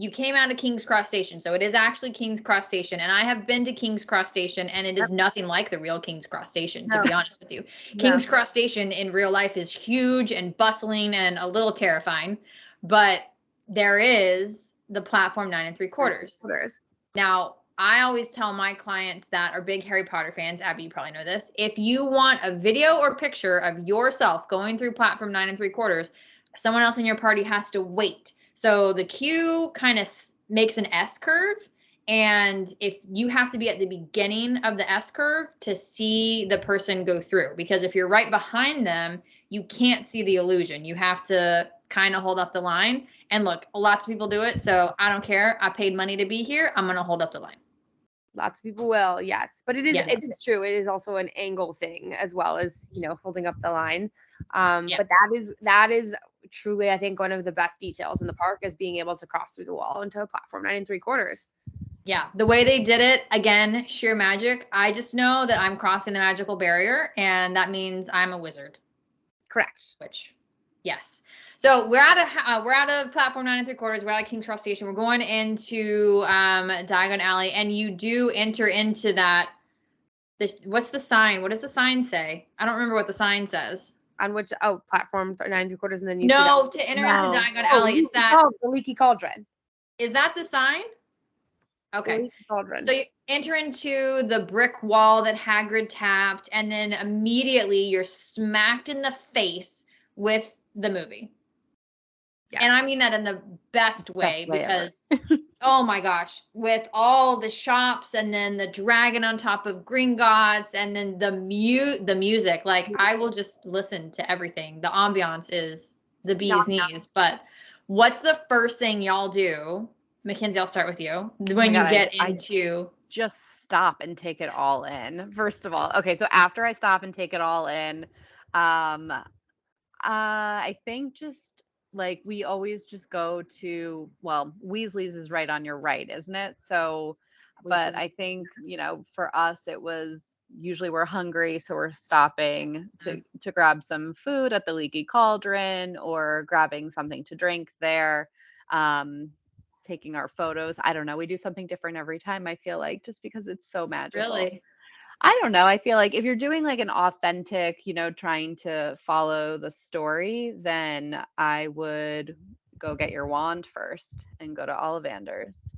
you came out of King's Cross Station. So it is actually King's Cross Station. And I have been to King's Cross Station, and it is nothing like the real King's Cross Station, to be honest with you. King's Cross Station in real life is huge and bustling and a little terrifying. But there is the platform 9 3/4. Now, I always tell my clients that are big Harry Potter fans, Abby, you probably know this. If you want a video or picture of yourself going through platform 9 3/4, someone else in your party has to wait. So the queue kind of makes an S curve. And if you have to be at the beginning of the S curve to see the person go through, because if you're right behind them, you can't see the illusion. You have to kind of hold up the line. And look, lots of people do it. So I don't care. I paid money to be here. I'm going to hold up the line. Lots of people will, yes. But it is true. It is also an angle thing as well as, holding up the line. But that is truly, I think, one of the best details in the park is being able to cross through the wall into a platform 9 3/4. Yeah, the way they did it, again, sheer magic. I just know that I'm crossing the magical barrier, and that means I'm a wizard. Correct. Which, yes. So we're out of platform 9 3/4. We're out of King's Cross Station. We're going into Diagon Alley, and you do enter into that. What's the sign? What does the sign say? I don't remember what the sign says. On which platform 9 3/4, and then you to enter into Diagon Alley is that the leaky cauldron. Is that the sign? Okay. Cauldron. So you enter into the brick wall that Hagrid tapped, and then immediately you're smacked in the face with the movie. Yes. And I mean that in the best way because, oh my gosh, with all the shops and then the dragon on top of Gringotts and then the music, like I will just listen to everything. The ambiance is the bee's knees. But what's the first thing y'all do? Mackenzie, I'll start with you. When you get into... Just stop and take it all in. First of all, okay, so after I stop and take it all in, I think just like we always just go to, well, Weasley's is right on your right, isn't it? So, but I think, for us, it was usually we're hungry, so we're stopping to grab some food at the Leaky Cauldron or grabbing something to drink there, taking our photos. I don't know. We do something different every time, I feel like, just because it's so magical. Really? I don't know. I feel like if you're doing like an authentic, trying to follow the story, then I would go get your wand first and go to Ollivander's.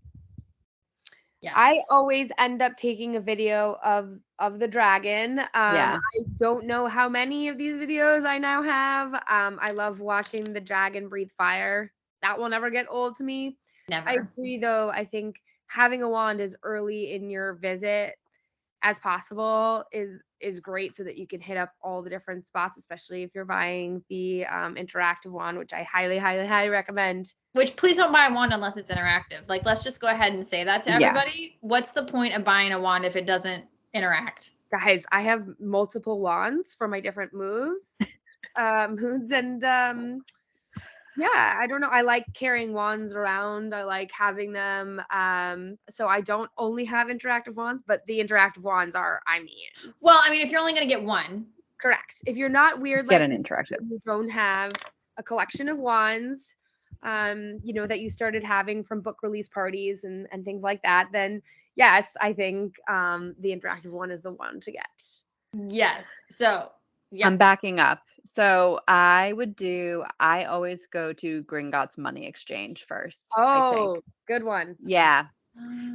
Yes. I always end up taking a video of the dragon. Yeah. I don't know how many of these videos I now have. I love watching the dragon breathe fire. That will never get old to me. I Never. agree, though. I think having a wand as early in your visit as possible is great, so that you can hit up all the different spots, especially if you're buying the interactive wand, which I highly, highly, highly recommend. Which, please don't buy a wand unless it's interactive. Like, let's just go ahead and say that to Yeah. everybody. What's the point of buying a wand if it doesn't interact? Guys, I have multiple wands for my different moods, and yeah, I don't know. I like carrying wands around. I like having them. So I don't only have interactive wands, but the interactive wands are, I mean, Well, I mean, if you're only going to get one. correct. If you're not weird, Get like an interactive. you don't have a collection of wands, that you started having from book release parties and things like that, then yes, I think the interactive one is the one to get. Yes. So, yeah. I'm backing up. So I always go to Gringotts Money Exchange first, I think. Oh, good one. Yeah.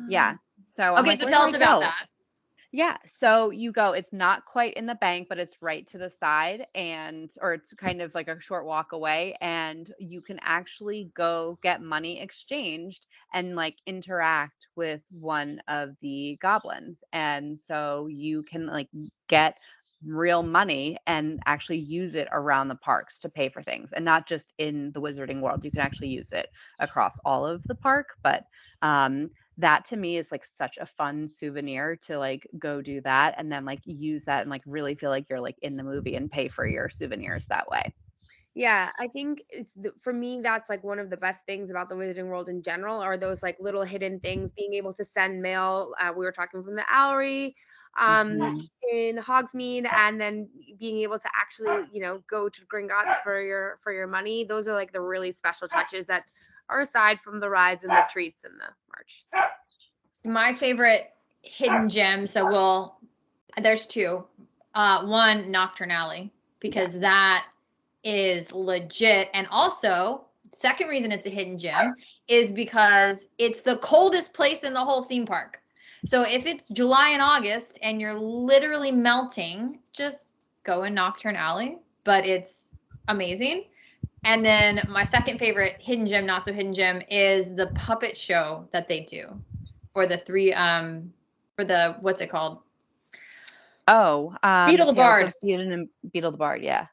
Yeah. So I'm Okay, like, so where tell do us I about go? that. Yeah, so you go, it's not quite in the bank, but it's right to the side, or it's kind of like a short walk away, and you can actually go get money exchanged and like interact with one of the goblins. And so you can like get real money and actually use it around the parks to pay for things, and not just in the wizarding world. You can actually use it across all of the park, but that to me is like such a fun souvenir to like go do that and then like use that and like really feel like you're like in the movie and pay for your souvenirs that way. Yeah, I think for me, that's like one of the best things about the Wizarding World in general are those like little hidden things, being able to send mail. We were talking from the Owlery, Mhm. in Hogsmeade, and then being able to actually, go to Gringotts for your money. Those are like the really special touches that are aside from the rides and the treats and the merch. My favorite hidden gem. So there's two. One, Nocturne Alley, because that is legit. And also, second reason it's a hidden gem is because it's the coldest place in the whole theme park. So if it's July and August and you're literally melting, just go in Nocturne Alley. But it's amazing. And then my second favorite hidden gem, not so hidden gem, is the puppet show that they do for the what's it called? Oh, Beetle the Tales Bard. of Beetle the Bard, yeah.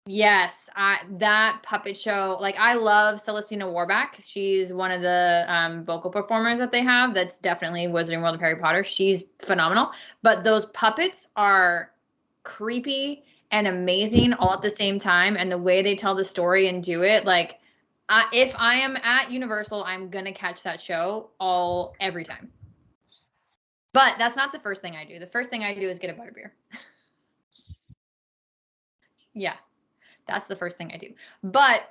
Yes, that puppet show, like I love Celestina Warback. She's one of the vocal performers that they have. That's definitely Wizarding World of Harry Potter. She's phenomenal. But those puppets are creepy and amazing all at the same time. And the way they tell the story and do it, like if I am at Universal, I'm gonna catch that show every time. But that's not the first thing I do. The first thing I do is get a butterbeer. Yeah. That's the first thing I do. But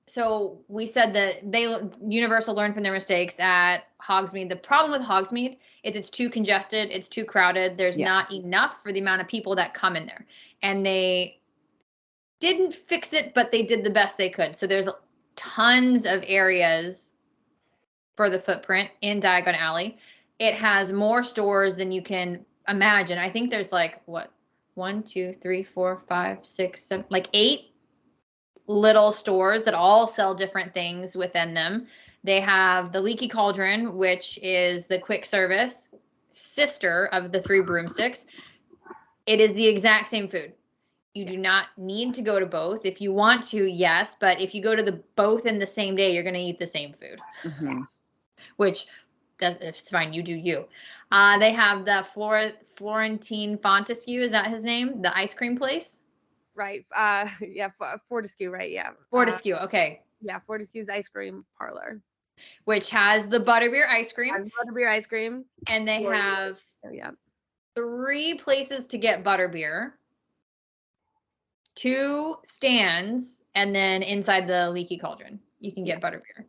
so we said that Universal learned from their mistakes at Hogsmeade. The problem with Hogsmeade is it's too congested, it's too crowded. There's not enough for the amount of people that come in there. And they didn't fix it, but they did the best they could. So there's tons of areas for the footprint in Diagon Alley. It has more stores than you can imagine. I think there's like 1, 2, 3, 4, 5, 6, 7, like 8 little stores that all sell different things within them. They have the Leaky Cauldron, which is the quick service sister of the 3 broomsticks. It is the exact same food. You do not need to go to both. If you want to, yes, but if you go to the both in the same day, you're going to eat the same food, which it's fine. You do you. They have the Florentine Fontescue. Is that his name? The ice cream place? Right. Yeah. Fortescue. Right. Yeah. Fortescue. Okay. Yeah. Fortescue's ice cream parlor, which has the butterbeer ice cream. Butterbeer ice cream. And they have 3 places to get butterbeer, 2 stands, and then inside the Leaky Cauldron, you can get butterbeer.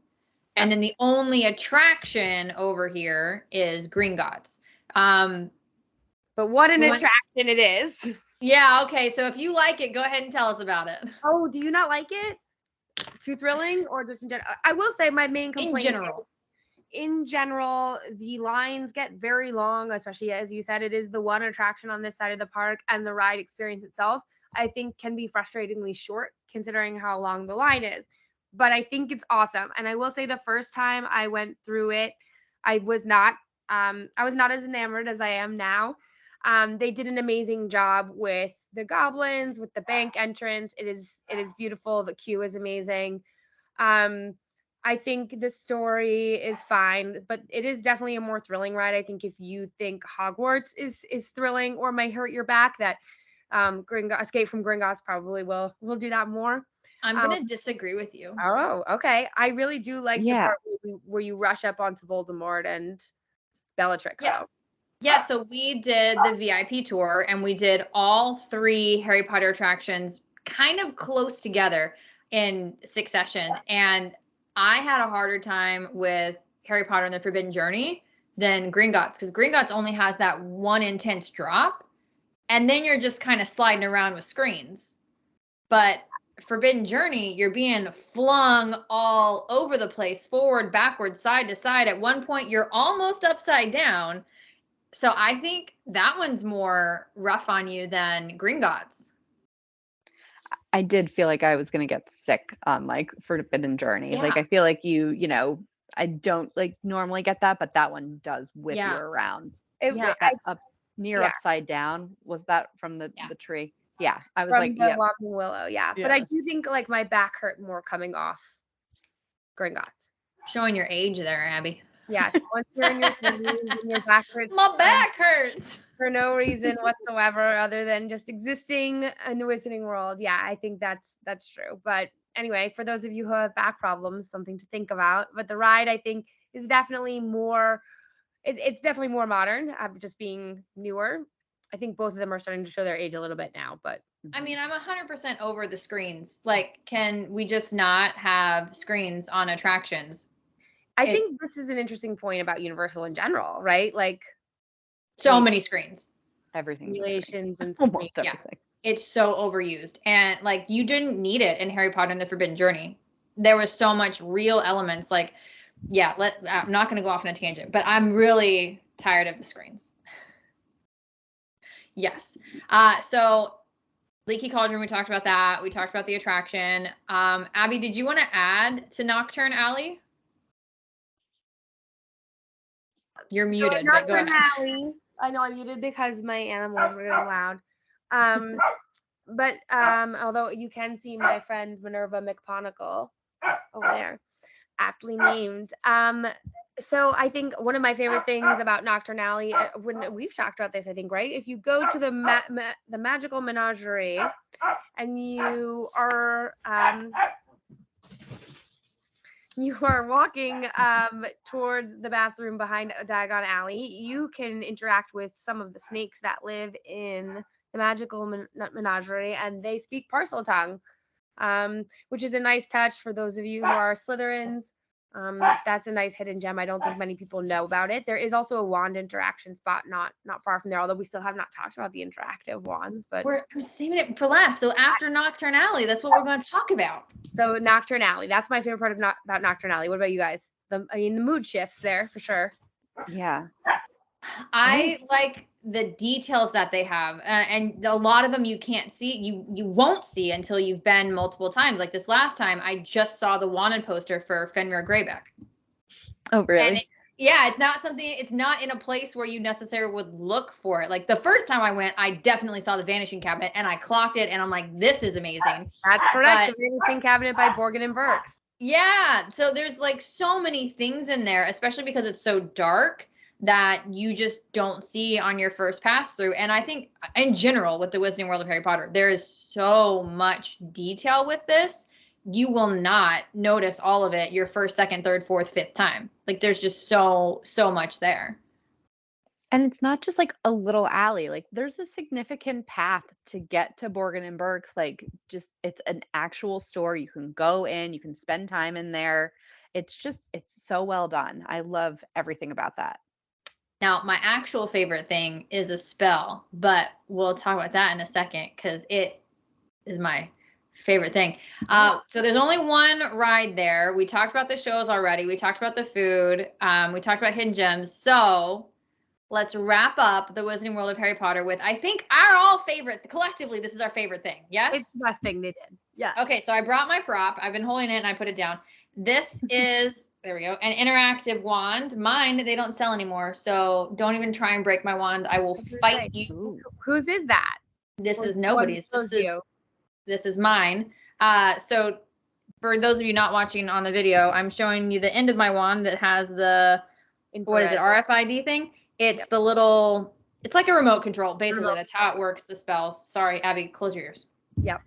And then the only attraction over here is Gringotts. But what an attraction it is. Yeah, okay. So if you like it, go ahead and tell us about it. Oh, do you not like it? Too thrilling or just in general? I will say my main complaint in general in general, the lines get very long, especially as you said, it is the one attraction on this side of the park, and the ride experience itself, I think, can be frustratingly short considering how long the line is. But I think it's awesome. And I will say the first time I went through it, I was not as enamored as I am now. They did an amazing job with the goblins, with the bank entrance. It is beautiful. The queue is amazing. I think the story is fine, but it is definitely a more thrilling ride. I think if you think Hogwarts is thrilling or might hurt your back, that Escape from Gringotts probably will do that more. I'm gonna disagree with you. Oh, okay. I really do like the Yeah. part where you rush up onto Voldemort and Bellatrix. Yeah. Though. Yeah, so we did the VIP tour and we did all 3 Harry Potter attractions kind of close together in succession. And I had a harder time with Harry Potter and the Forbidden Journey than Gringotts, because Gringotts only has that one intense drop. And then you're just kind of sliding around with screens. But Forbidden Journey, you're being flung all over the place, forward, backwards, side to side. At one point, you're almost upside down. So I think that one's more rough on you than Gringotts. I did feel like I was gonna get sick on like Forbidden Journey. Like Yeah. I feel like I don't like normally get that, but that one does whip you Yeah. around. Yeah. That up near Yeah. upside down, was that from the tree? Yeah. I was From like, the yeah. Whomping Willow, yeah. But I do think like my back hurt more coming off Gringotts. Showing your age there, Abby. Yes, once you're in your 30s and your back hurts. My back hurts. For no reason whatsoever other than just existing in the Wizarding World. Yeah, I think that's true. But anyway, for those of you who have back problems, something to think about. But the ride, I think, is definitely more, it's definitely more modern, just being newer. I think both of them are starting to show their age a little bit now, but I mean, I'm 100% over the screens. Like, can we just not have screens on attractions? I think this is an interesting point about Universal in general, right? Like So many screens. Everything's simulations and almost screens. everything. It's so overused. And like, you didn't need it in Harry Potter and the Forbidden Journey. There was so much real elements. Like, yeah, I'm not going to go off on a tangent, but I'm really tired of the screens. Yes. So Leaky Cauldron, we talked about that. We talked about the attraction. Abby, did you want to add to Nocturne Alley? You're muted, but go ahead. Alley, I know I'm muted because my animals were getting loud. But although you can see my friend Minerva McPonicle over there, aptly named. So I think one of my favorite things about Nocturne Alley, when we've talked about this, I think, right? If you go to the Magical Menagerie and you are walking towards the bathroom behind Diagon Alley, you can interact with some of the snakes that live in the Magical Menagerie, and they speak parcel tongue, which is a nice touch for those of you who are Slytherins. That's a nice hidden gem. I don't think many people know about it. There is also a wand interaction spot not far from there, although we still have not talked about the interactive wands. But I'm saving it for last. So after Nocturne Alley, that's what we're going to talk about. So Nocturne Alley, that's my favorite part of about Nocturne Alley. What about you guys? The mood shifts there for sure. Yeah. I like the details that they have, and a lot of them you can't see. You won't see until you've been multiple times. Like this last time, I just saw the wanted poster for Fenrir Greyback. Oh, really? And it's not something. It's not in a place where you necessarily would look for it. Like the first time I went, I definitely saw the Vanishing Cabinet, and I clocked it, and I'm like, this is amazing. That's correct. The Vanishing Cabinet by Borgin and Burkes. Yeah. So there's like so many things in there, especially because it's so dark, that you just don't see on your first pass through. And I think in general with the Wizarding World of Harry Potter, there is so much detail with this. You will not notice all of it your first, second, third, fourth, fifth time. Like there's just so much there. And it's not just like a little alley. Like there's a significant path to get to Borgin and Burkes. Like just it's an actual store. You can go in, you can spend time in there. It's so well done. I love everything about that. Now, my actual favorite thing is a spell, but we'll talk about that in a second because it is my favorite thing. So there's only one ride there. We talked about the shows already. We talked about the food. We talked about hidden gems. So let's wrap up the Wizarding World of Harry Potter with, I think, our all favorite. Collectively, this is our favorite thing. Yes? It's the best thing they did. Yes. Okay, so I brought my prop. I've been holding it and I put it down. This is, there we go, an interactive wand. Mine, they don't sell anymore. So don't even try and break my wand. I will fight you. Ooh. Whose is that? This is nobody's. This is mine. So for those of you not watching on the video, I'm showing you the end of my wand that has the, what is it, RFID thing? It's the little, it's like a remote control. Basically, that's how it works, the spells. Sorry, Abby, close your ears. Yep.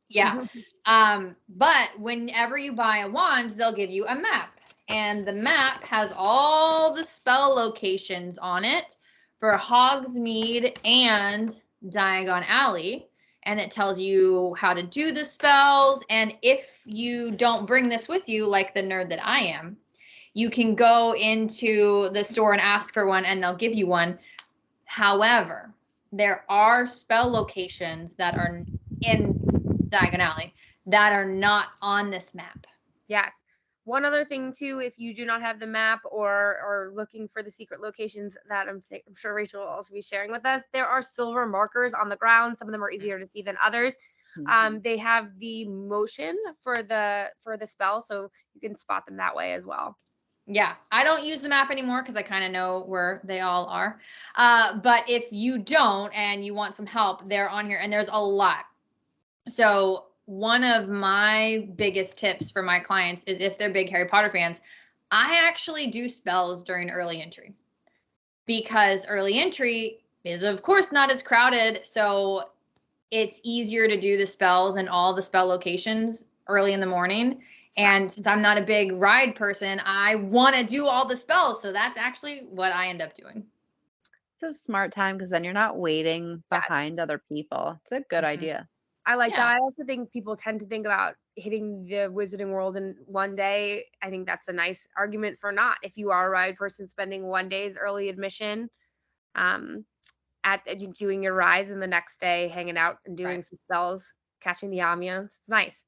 Yeah. But whenever you buy a wand, they'll give you a map. And the map has all the spell locations on it for Hogsmeade and Diagon Alley. And it tells you how to do the spells. And if you don't bring this with you, like the nerd that I am, you can go into the store and ask for one and they'll give you one. However, there are spell locations that are in Diagon Alley that are not on this map. Yes. One other thing too, if you do not have the map or looking for the secret locations that I'm sure Rachel will also be sharing with us, there are silver markers on the ground. Some of them are easier to see than others. They have the motion for the spell, so you can spot them that way as well. Yeah, I don't use the map anymore because I kind of know where they all are. But if you don't and you want some help, they're on here, and there's a lot. So one of my biggest tips for my clients is if they're big Harry Potter fans, I actually do spells during early entry because early entry is, of course, not as crowded. So it's easier to do the spells in all the spell locations early in the morning. And since I'm not a big ride person, I want to do all the spells. So that's actually what I end up doing. It's a smart time because then you're not waiting behind other people. It's a good idea. I like that. I also think people tend to think about hitting the Wizarding World in one day. I think that's a nice argument for not. If you are a ride person, spending one day's early admission at doing your rides, and the next day hanging out and doing some spells, catching the ambiance. It's nice.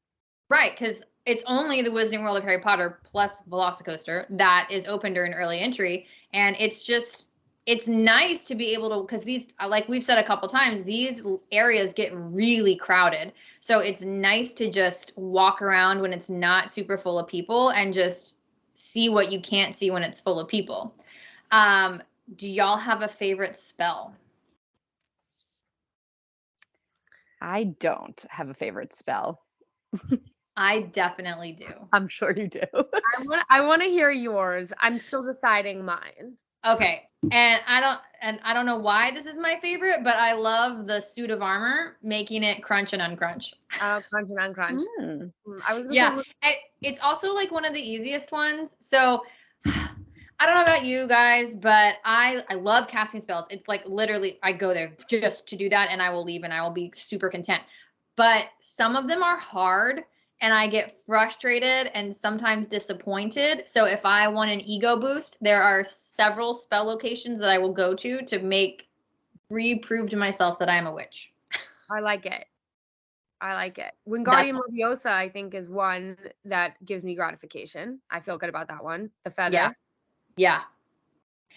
Right, because it's only the Wizarding World of Harry Potter plus Velocicoaster that is open during early entry. And it's nice to be able to, because these, like we've said a couple times, these areas get really crowded. So it's nice to just walk around when it's not super full of people and just see what you can't see when it's full of people. Do y'all have a favorite spell? I don't have a favorite spell. I definitely do. I'm sure you do. I want to hear yours. I'm still deciding mine. Okay. And I don't know why this is my favorite, but I love the suit of armor, making it crunch and uncrunch. Crunch and uncrunch. It's also like one of the easiest ones. So I don't know about you guys, but I love casting spells. It's like literally I go there just to do that and I will leave and I will be super content. But some of them are hard and I get frustrated and sometimes disappointed. So if I want an ego boost, there are several spell locations that I will go to prove to myself that I am a witch. I like it. Wingardium Leviosa, I think, is one that gives me gratification. I feel good about that one. The feather. Yeah.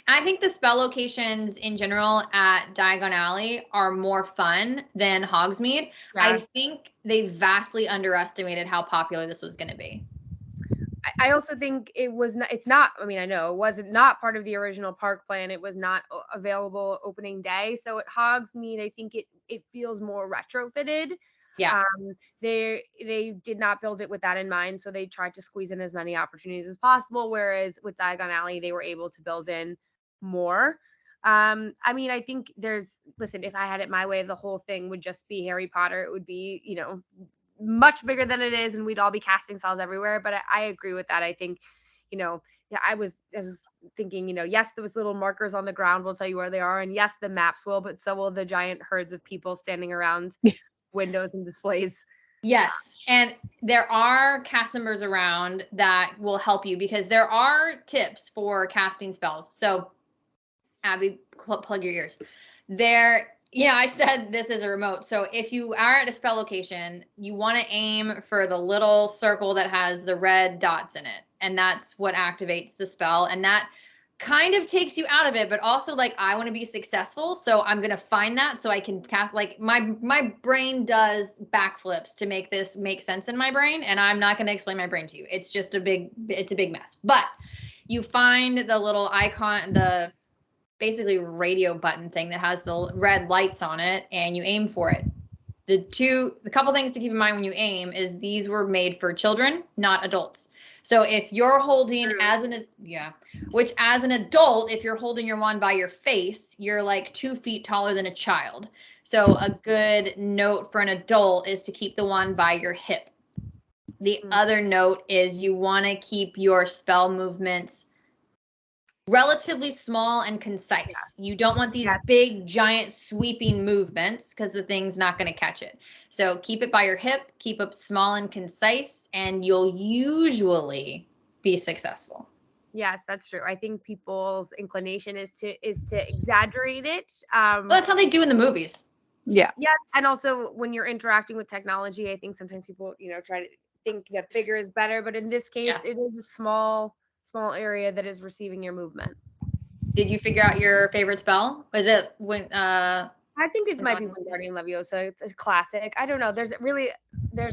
I think the spell locations in general at Diagon Alley are more fun than Hogsmeade. Yeah. I think they vastly underestimated how popular this was going to be. I also think it's not, I mean, I know it wasn't not part of the original park plan. It was not available opening day. So at Hogsmeade, I think it feels more retrofitted. Yeah. They did not build it with that in mind. So they tried to squeeze in as many opportunities as possible. Whereas with Diagon Alley, they were able to build in more. I mean, I think listen, if I had it my way, the whole thing would just be Harry Potter. It would be, much bigger than it is, and we'd all be casting spells everywhere. But I agree with that. I think, I was thinking, yes, those little markers on the ground will tell you where they are. And yes, the maps will, but so will the giant herds of people standing around windows and displays. Yes. And there are cast members around that will help you because there are tips for casting spells. So Abby, plug your ears. There I said this is a remote. So if you are at a spell location, you want to aim for the little circle that has the red dots in it. And that's what activates the spell. And that kind of takes you out of it, but also like I want to be successful. So I'm going to find that so I can cast like my brain does backflips to make this make sense in my brain. And I'm not going to explain my brain to you. It's just it's a big mess. But you find the little icon, the basically radio button thing that has the red lights on it, and you aim for it. The couple things to keep in mind when you aim is these were made for children, not adults. So if you're holding as an adult, if you're holding your wand by your face, you're like 2 feet taller than a child. So a good note for an adult is to keep the wand by your hip. The other note is you want to keep your spell movements relatively small and concise. You don't want these big, giant, sweeping movements because the thing's not going to catch it. So keep it by your hip, keep it small and concise, and you'll usually be successful. Yes, that's true. I think people's inclination is to exaggerate it. Well, that's how they do in the movies. Yeah. Yes, and also when you're interacting with technology, I think sometimes people, try to think that bigger is better, but in this case, it is a small area that is receiving your movement. Did you figure out your favorite spell? Was it when I think it might be Wingardium Leviosa. It's a classic. I don't know. There's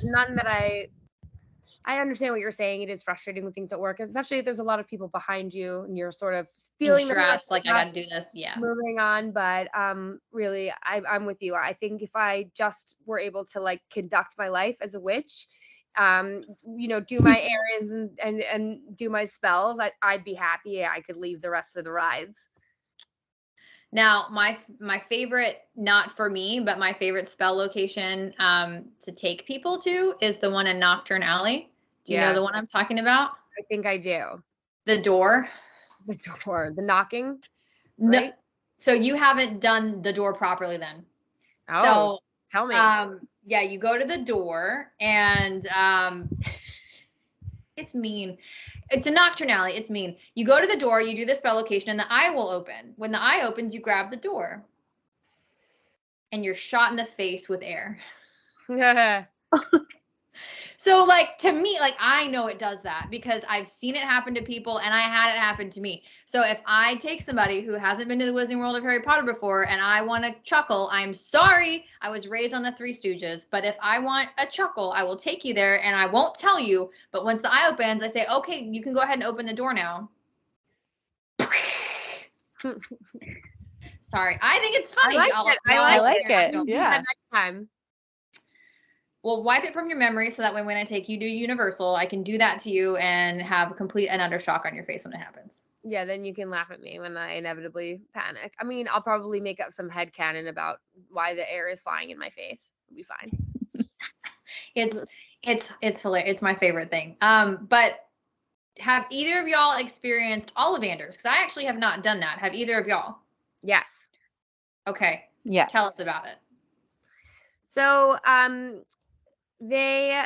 none that I understand what you're saying. It is frustrating when things don't work, especially if there's a lot of people behind you and you're sort of feeling stressed, like I got to do this. Yeah. Moving on, but really, I'm with you. I think if I just were able to like conduct my life as a witch, do my errands and do my spells, I'd be happy. I could leave the rest of the rides. Now, my favorite, not for me, but my favorite spell location to take people to is the one in Nocturne Alley. Do you know the one I'm talking about? I think I do. The door. The knocking. No. Right? So you haven't done the door properly then. Oh, so tell me. Yeah, you go to the door and it's mean. It's a Nocturne Alley. It's mean. You go to the door, you do the spell location, and the eye will open. When the eye opens, you grab the door. And you're shot in the face with air. So, like, to me, like, I know it does that because I've seen it happen to people and I had it happen to me. So if I take somebody who hasn't been to the Wizarding World of Harry Potter before and I want to chuckle, I'm sorry. I was raised on the Three Stooges, but if I want a chuckle, I will take you there and I won't tell you. But once the eye opens, I say, okay, you can go ahead and open the door now. Sorry. I think it's funny. I like it. Yeah. Do that next time. Well, wipe it from your memory so that way when I take you to Universal, I can do that to you and have complete and utter shock on your face when it happens. Yeah, then you can laugh at me when I inevitably panic. I mean, I'll probably make up some headcanon about why the air is flying in my face. It'll be fine. It's hilarious. It's my favorite thing. But have either of y'all experienced Ollivanders? Because I actually have not done that. Have either of y'all? Yes. Okay. Yeah. Tell us about it. So, they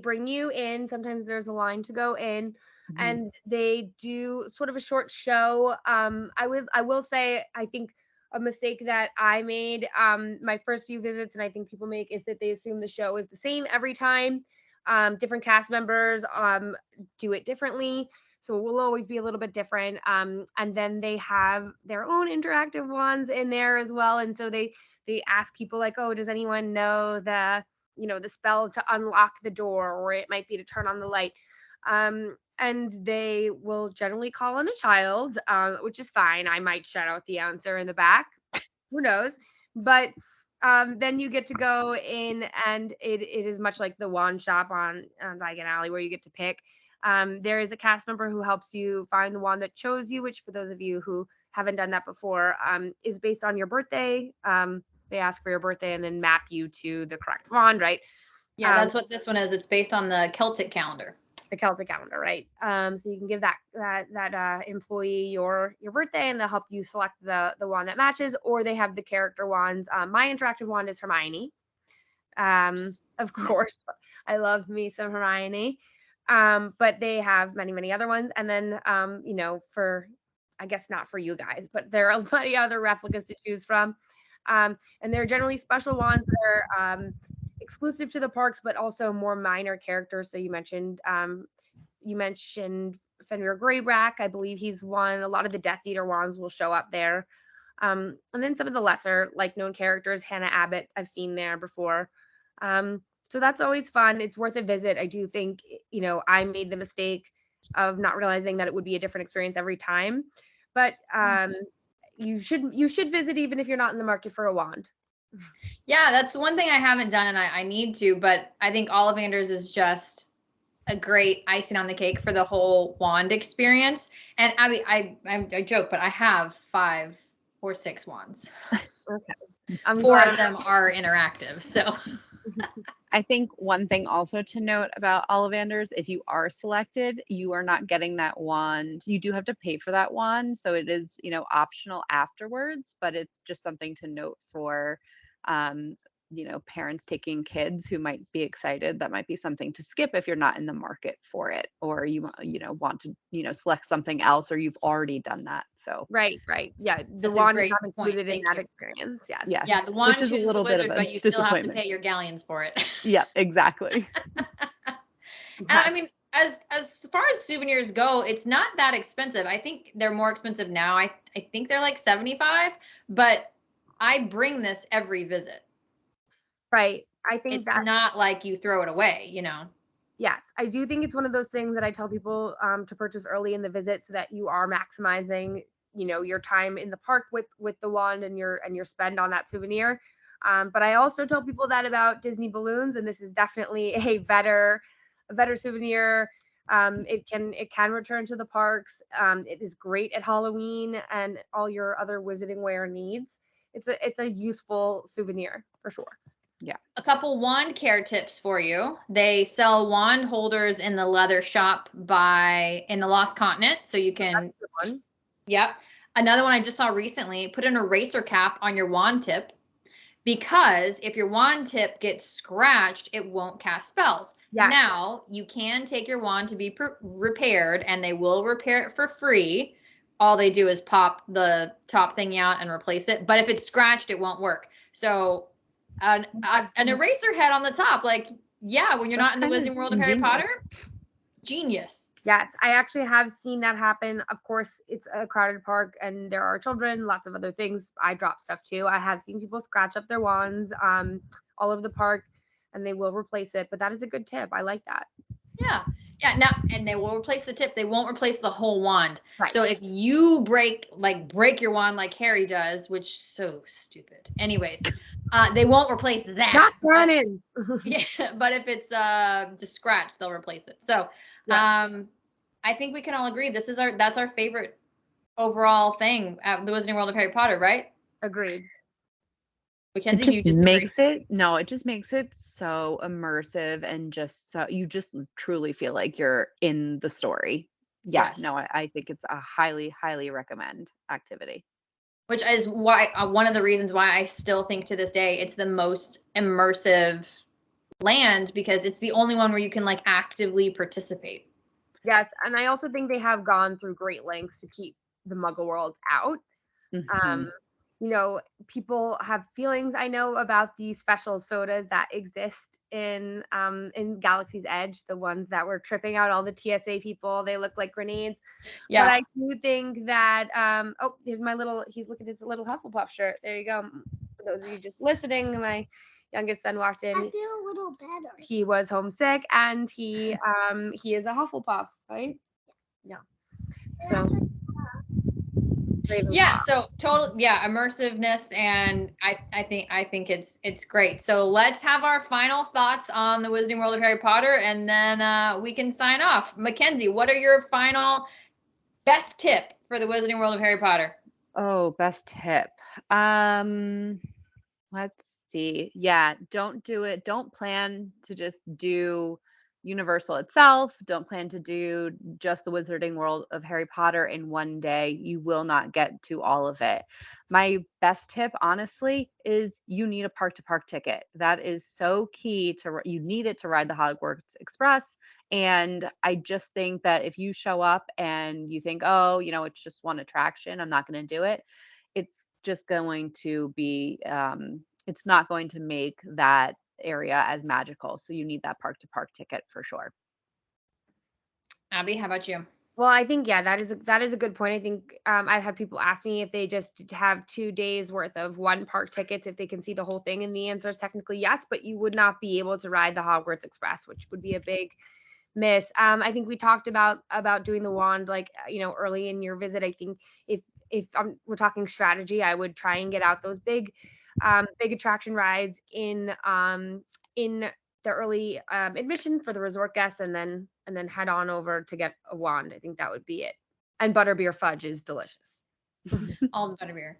bring you in. Sometimes there's a line to go in, and they do sort of a short show. I will say, I think a mistake that I made my first few visits, and I think people make, is that they assume the show is the same every time. Different cast members do it differently, so it will always be a little bit different. And then they have their own interactive ones in there as well, and so they ask people like, oh, does anyone know the spell to unlock the door, or it might be to turn on the light. And they will generally call on a child, which is fine. I might shout out the answer in the back. Who knows? But then you get to go in, and it is much like the wand shop on Diagon Alley where you get to pick. There is a cast member who helps you find the wand that chose you, which for those of you who haven't done that before, is based on your birthday. They ask for your birthday and then map you to the correct wand, right? Yeah, that's what this one is. It's based on the Celtic calendar. The Celtic calendar, right? So you can give that employee your birthday, and they'll help you select the wand that matches, or they have the character wands. My interactive wand is Hermione. Of course, I love me some Hermione. But they have many, many other ones. And then, for, I guess not for you guys, but there are many other replicas to choose from. And they're generally special wands that are exclusive to the parks, but also more minor characters. So you mentioned Fenrir Greyback. I believe he's one. A lot of the Death Eater wands will show up there. And then some of the lesser like known characters, Hannah Abbott, I've seen there before. So that's always fun. It's worth a visit. I do think, I made the mistake of not realizing that it would be a different experience every time. But you should visit even if you're not in the market for a wand. Yeah, that's the one thing I haven't done and I need to, but I think Ollivanders is just a great icing on the cake for the whole wand experience. And I mean, I joke, but I have 5 or 6 wands. Okay. 4 of them are interactive. So I think one thing also to note about Ollivanders, if you are selected, you are not getting that wand. You do have to pay for that wand. So it is, optional afterwards, but it's just something to note for, parents taking kids who might be excited. That might be something to skip if you're not in the market for it, or you want to, select something else, or you've already done that. So right. Yeah. The That's a wand is great not point. included in Thank that you. experience. Yes. Yeah, the wand is a chooses the little bit of wizard, a but you still have to disappointment. pay your galleons for it. Yeah, exactly. And I mean, as far as souvenirs go, it's not that expensive. I think they're more expensive now. I think they're like 75, but I bring this every visit. Right. I think It's not like you throw it away, Yes, I do think it's one of those things that I tell people to purchase early in the visit so that you are maximizing, your time in the park with the wand and your spend on that souvenir. But I also tell people that about Disney balloons, and this is definitely a better souvenir. It can return to the parks. It is great at Halloween and all your other wizarding wear needs. It's a useful souvenir for sure. Yeah. A couple wand care tips for you. They sell wand holders in the leather shop in the Lost Continent. So you can. That's a good one. Yep. Another one I just saw recently, put an eraser cap on your wand tip, because if your wand tip gets scratched, it won't cast spells. Yes. Now, you can take your wand to be repaired, and they will repair it for free. All they do is pop the top thing out and replace it. But if it's scratched, it won't work. So an eraser head on the top, when you're not in the Wizarding World of Harry Potter, genius. Yes, I actually have seen that happen. Of course, it's a crowded park and there are children, lots of other things. I drop stuff too. I have seen people scratch up their wands all over the park, and they will replace it. But that is a good tip. I like that. Yeah. Now, and they will replace the tip. They won't replace the whole wand. Right. So if you break your wand like Harry does, which is so stupid. Anyways, they won't replace that. Not running. Yeah, but if it's just scratched, they'll replace it. So, I think we can all agree that's our favorite overall thing at the Wizarding World of Harry Potter, right? Agreed. Mackenzie, do you disagree? It just makes it so immersive, and just so you just truly feel like you're in the story. Yeah, Yes. no, I think it's a highly, highly recommend activity. Which is why one of the reasons why I still think to this day it's the most immersive land, because it's the only one where you can actively participate. Yes, and I also think they have gone through great lengths to keep the Muggle world out. Mhm. People have feelings, I know, about these special sodas that exist in Galaxy's Edge, the ones that were tripping out all the TSA people. They look like grenades. Yeah. But I do think that he's looking at his little Hufflepuff shirt. There you go. For those of you just listening, my youngest son walked in. I feel a little better. He was homesick, and he is a Hufflepuff, right? Yeah. So yeah, so immersiveness, and I think it's great. So let's have our final thoughts on the Wizarding World of Harry Potter, and then we can sign off. Mackenzie, what are your final best tip for the Wizarding World of Harry Potter? Oh, best tip. Let's see. Yeah, don't do it. Don't plan to just do Universal itself. Don't plan to do just the Wizarding World of Harry Potter in one day. You will not get to all of it. My best tip, honestly, is you need a park to park ticket. That is so key you need it to ride the Hogwarts Express. And I just think that if you show up and you think, oh, it's just one attraction, I'm not going to do it. It's just going to be, it's not going to make that area as magical. So you need that park to park ticket for sure. Abby, how about you? Well, I think, yeah, that is a good point. I think I've had people ask me if they just have 2 days worth of one park tickets, if they can see the whole thing. And the answer is technically yes, but you would not be able to ride the Hogwarts Express, which would be a big miss. I think we talked about doing the wand, like, early in your visit. I think if we're talking strategy, I would try and get out those big attraction rides in the early admission for the resort guests, and then head on over to get a wand. I think that would be it. And butterbeer fudge is delicious. All the butterbeer.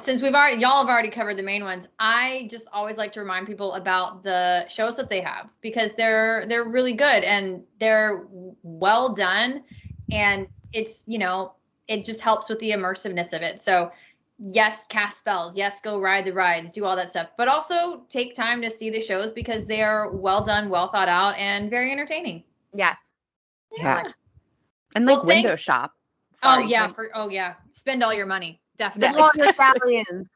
Since y'all have already covered the main ones, I just always like to remind people about the shows that they have, because they're really good and they're well done, and it's, it just helps with the immersiveness of it. So yes, cast spells, yes, go ride the rides, do all that stuff, but also take time to see the shows because they are well done, well thought out, and very entertaining. Yes. Yeah. And like window thanks. shop. Sorry. Sorry. Oh yeah. Spend all your money. Definitely. All your stallions.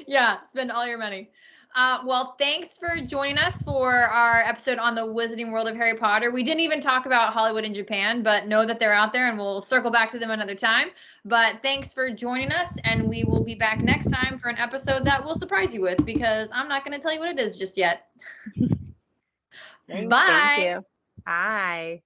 Yeah. Spend all your money. Well, thanks for joining us for our episode on the Wizarding World of Harry Potter. We didn't even talk about Hollywood and Japan, but know that they're out there, and we'll circle back to them another time. But thanks for joining us, and we will be back next time for an episode that we'll surprise you with, because I'm not going to tell you what it is just yet. Bye. Bye. Thank you. Bye.